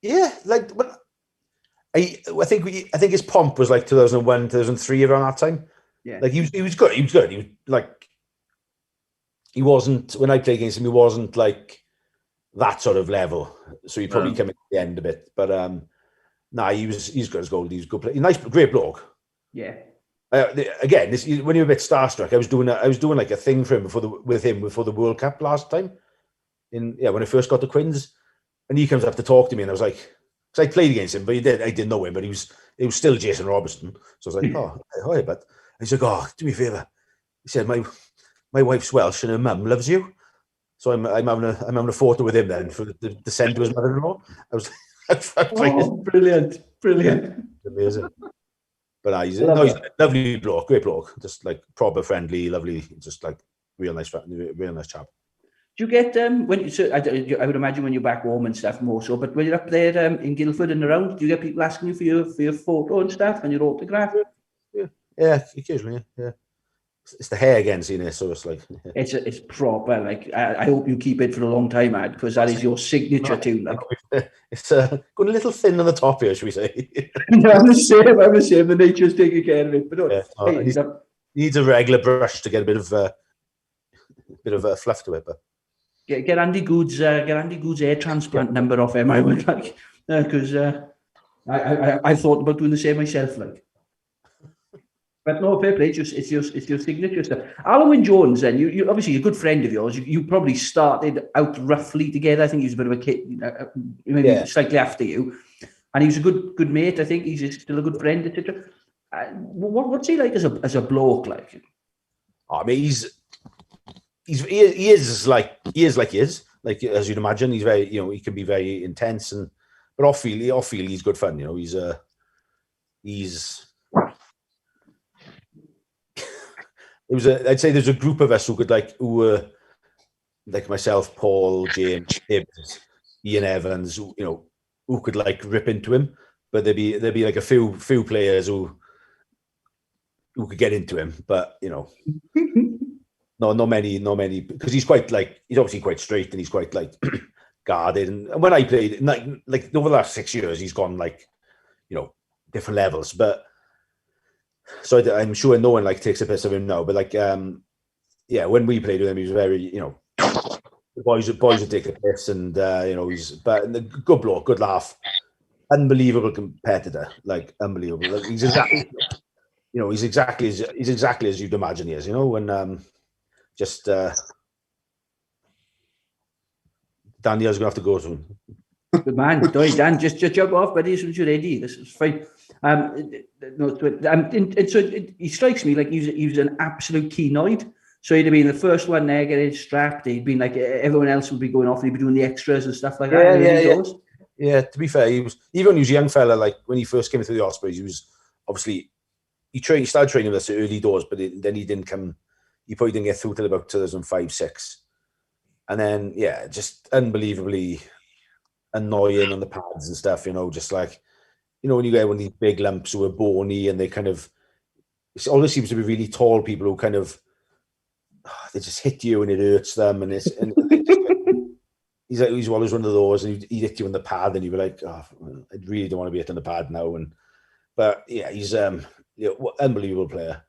Yeah, like, but I think his pomp was like 2001, 2003 around that time. Yeah, like he was good. He was good. He was like, he wasn't, when I played against him, he wasn't like that sort of level. So he probably came at the end a bit. But he's good as gold. He's a good player. Nice, great bloke. yeah. Again, when you're a bit starstruck, I was doing like a thing for him before the World Cup last time. When I first got to Quins, and he comes up to talk to me, and I was like, because I played against him, but I didn't know him, but he was still Jason Robertson. So I was like, oh, hi, but he's like, oh, do me a favour. He said, my wife's Welsh and her mum loves you. So I'm having a photo with him then for the send to his mother-in-law. I was like, brilliant. Amazing. But he's a lovely bloke, great bloke, just like proper friendly, lovely, just like real nice chap. Do you get I would imagine when you're back home and stuff more so, but when you're up there in Guildford and around, do you get people asking you for your photo and stuff and your autograph? Yeah, occasionally, yeah. It's the hair again, seeing it, so it's like it's proper. Like I hope you keep it for a long time, Ad, because that is your signature tune. Like it's going a little thin on the top here, should we say? I'm the same. The nature's taking care of it, but needs a regular brush to get a bit of fluff to it. But get Andy Good's hair transplant number off him. I would like because I thought about doing the same myself, like. But no, fair play. It's your signature stuff. Alan Jones, then you obviously a good friend of yours. You probably started out roughly together. I think he was a bit of a kid, maybe slightly after you, and he was a good mate. I think he's still a good friend, etc. What's he like as a bloke? Like, I mean, he is like he is like as you'd imagine. He's very he can be very intense but off field he's good fun. I'd say there's a group of us who were like myself, Paul, James, Hibbs, Ian Evans, who could like rip into him, but there'd be like a few players who could get into him, but not many because he's obviously quite straight and he's quite like guarded. And when I played, like over the last 6 years, he's gone like different levels, but. So I'm sure no one takes a piss of him now, but when we played with him, he was very, the boys would take a piss, and he's a good bloke, good laugh, unbelievable competitor, like unbelievable. Like, he's exactly, he's exactly as you'd imagine he is, and just Daniel's gonna have to go soon. Good man, Dan. Just jump off, buddy, as soon as you're ready. This is fine. He strikes me like he was an absolute keynoid. So he'd have been the first one there getting strapped. He'd been like everyone else would be going off. And he'd be doing the extras and stuff like that. Yeah. To be fair, even when he was a young fella, like when he first came through the Ospreys, he was obviously he started training with us at early doors, but then he didn't come. He probably didn't get through till about 2005-06, and then just unbelievably annoying on the pads and stuff. Just like. When you get one of these big lumps who are bony and they kind of, it always seems to be really tall people who kind of, they just hit you and it hurts them. And he's always one of those, and he'd hit you in the pad and you'd be like, oh, I really don't want to be hitting the pad now. But he's unbelievable player.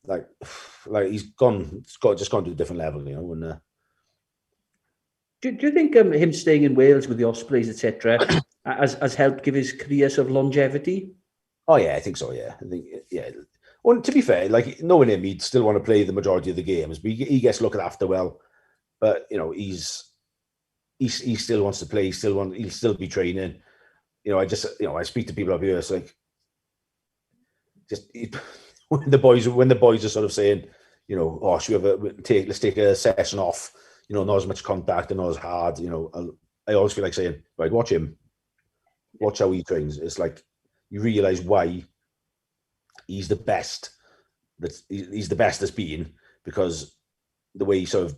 Like he's just gone to a different level, And do you think him staying in Wales with the Ospreys, etc., has helped give his career sort of longevity? Oh yeah, I think so. Yeah, I think Well, to be fair, like knowing him, he'd still want to play the majority of the games, but he gets looked after well. But he still wants to play. He'll still be training. I speak to people up here. It's like when the boys are sort of saying, should we let's take a session off. Not as much contact and not as hard. I always feel like saying, right, watch him. Watch how he trains. It's like you realise why he's the best. He's the best that's been, because the way he sort of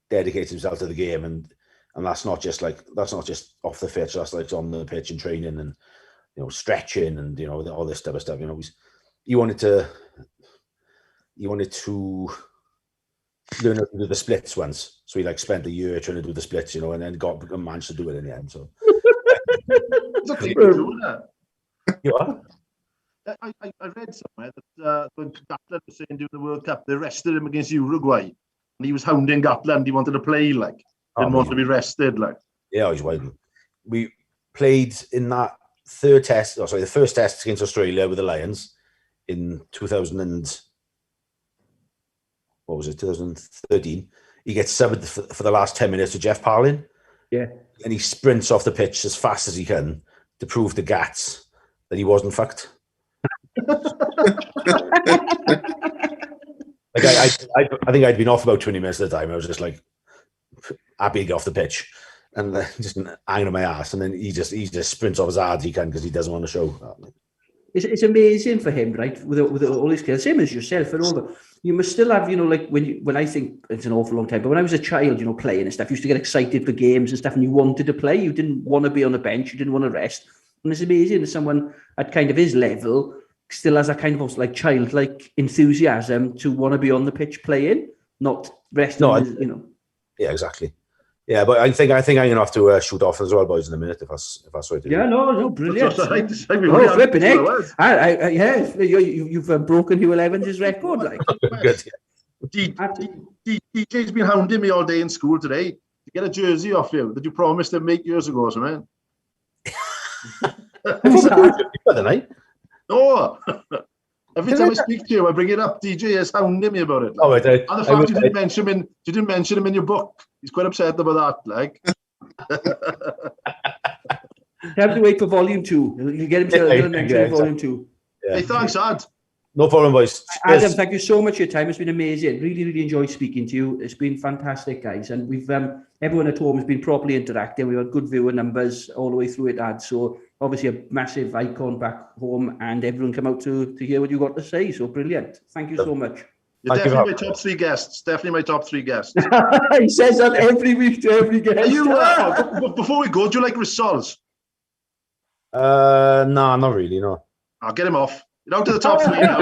dedicates himself to the game, and that's not just off the pitch. That's like on the pitch and training, and stretching, and all this type of stuff. He wanted to learn how to do the splits once, so he like spent a year trying to do the splits, and then managed to do it in the end. So you are. I read somewhere that when Gatland was saying during the World Cup, they rested him against Uruguay, and he was hounding Gatland. He wanted to play, like, didn't want to be rested, like. Yeah, he's wide. We played in that the first test against Australia with the Lions in 2013. He gets subbed for the last 10 minutes to Jeff Parlin. Yeah. And he sprints off the pitch as fast as he can to prove to Gats that he wasn't fucked. Like I think I'd been off about 20 minutes at the time. I was just like happy to get off the pitch and just hanging on my ass, and then he just sprints off as hard as he can because he doesn't want to show. It's amazing for him, right? With all his skills, same as yourself and all that. You must still have, like when I think it's an awful long time, but when I was a child, playing and stuff, you used to get excited for games and stuff, and you wanted to play. You didn't want to be on the bench. You didn't want to rest. And it's amazing that someone at kind of his level still has that kind of like childlike enthusiasm to want to be on the pitch playing, not resting. Yeah, exactly. Yeah, but I think I'm going to have to shoot off as well, boys, in a minute if that's right. Yeah, no, brilliant. Flipping heck. You've broken Hugh Evans' record, like. Good. DJ's been hounding me all day in school today to get a jersey off you that you promised him 8 years ago, so man. No. Every time I speak to you, I bring it up. DJ is hounding me about it. Oh, and the fact you didn't mention him in your book. He's quite upset about that. Like, you have to wait for volume 2. You get him to mention volume 2. Yeah. Hey, thanks, Ad. No problem, boys. Adam, thank you so much for your time. It's been amazing. Really, really enjoyed speaking to you. It's been fantastic, guys. And we've everyone at home has been properly interacting. We've had good viewer numbers all the way through it, Ad. So obviously a massive icon back home, and everyone come out to hear what you got to say. So brilliant. Thank you so much. You're definitely my top 3 guests. Definitely my top 3 guests. He says that every week to every guest. Are you, before we go, do you like rissoles? No, not really, no. I'll get him off. You're out to the top 3 now.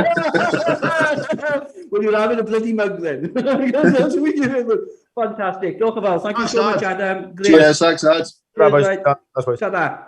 Well, you're having a bloody mug then. That's what we do. Fantastic. Thank you so much, Adam. Great. Cheers, thanks, Ad. Cheers, right.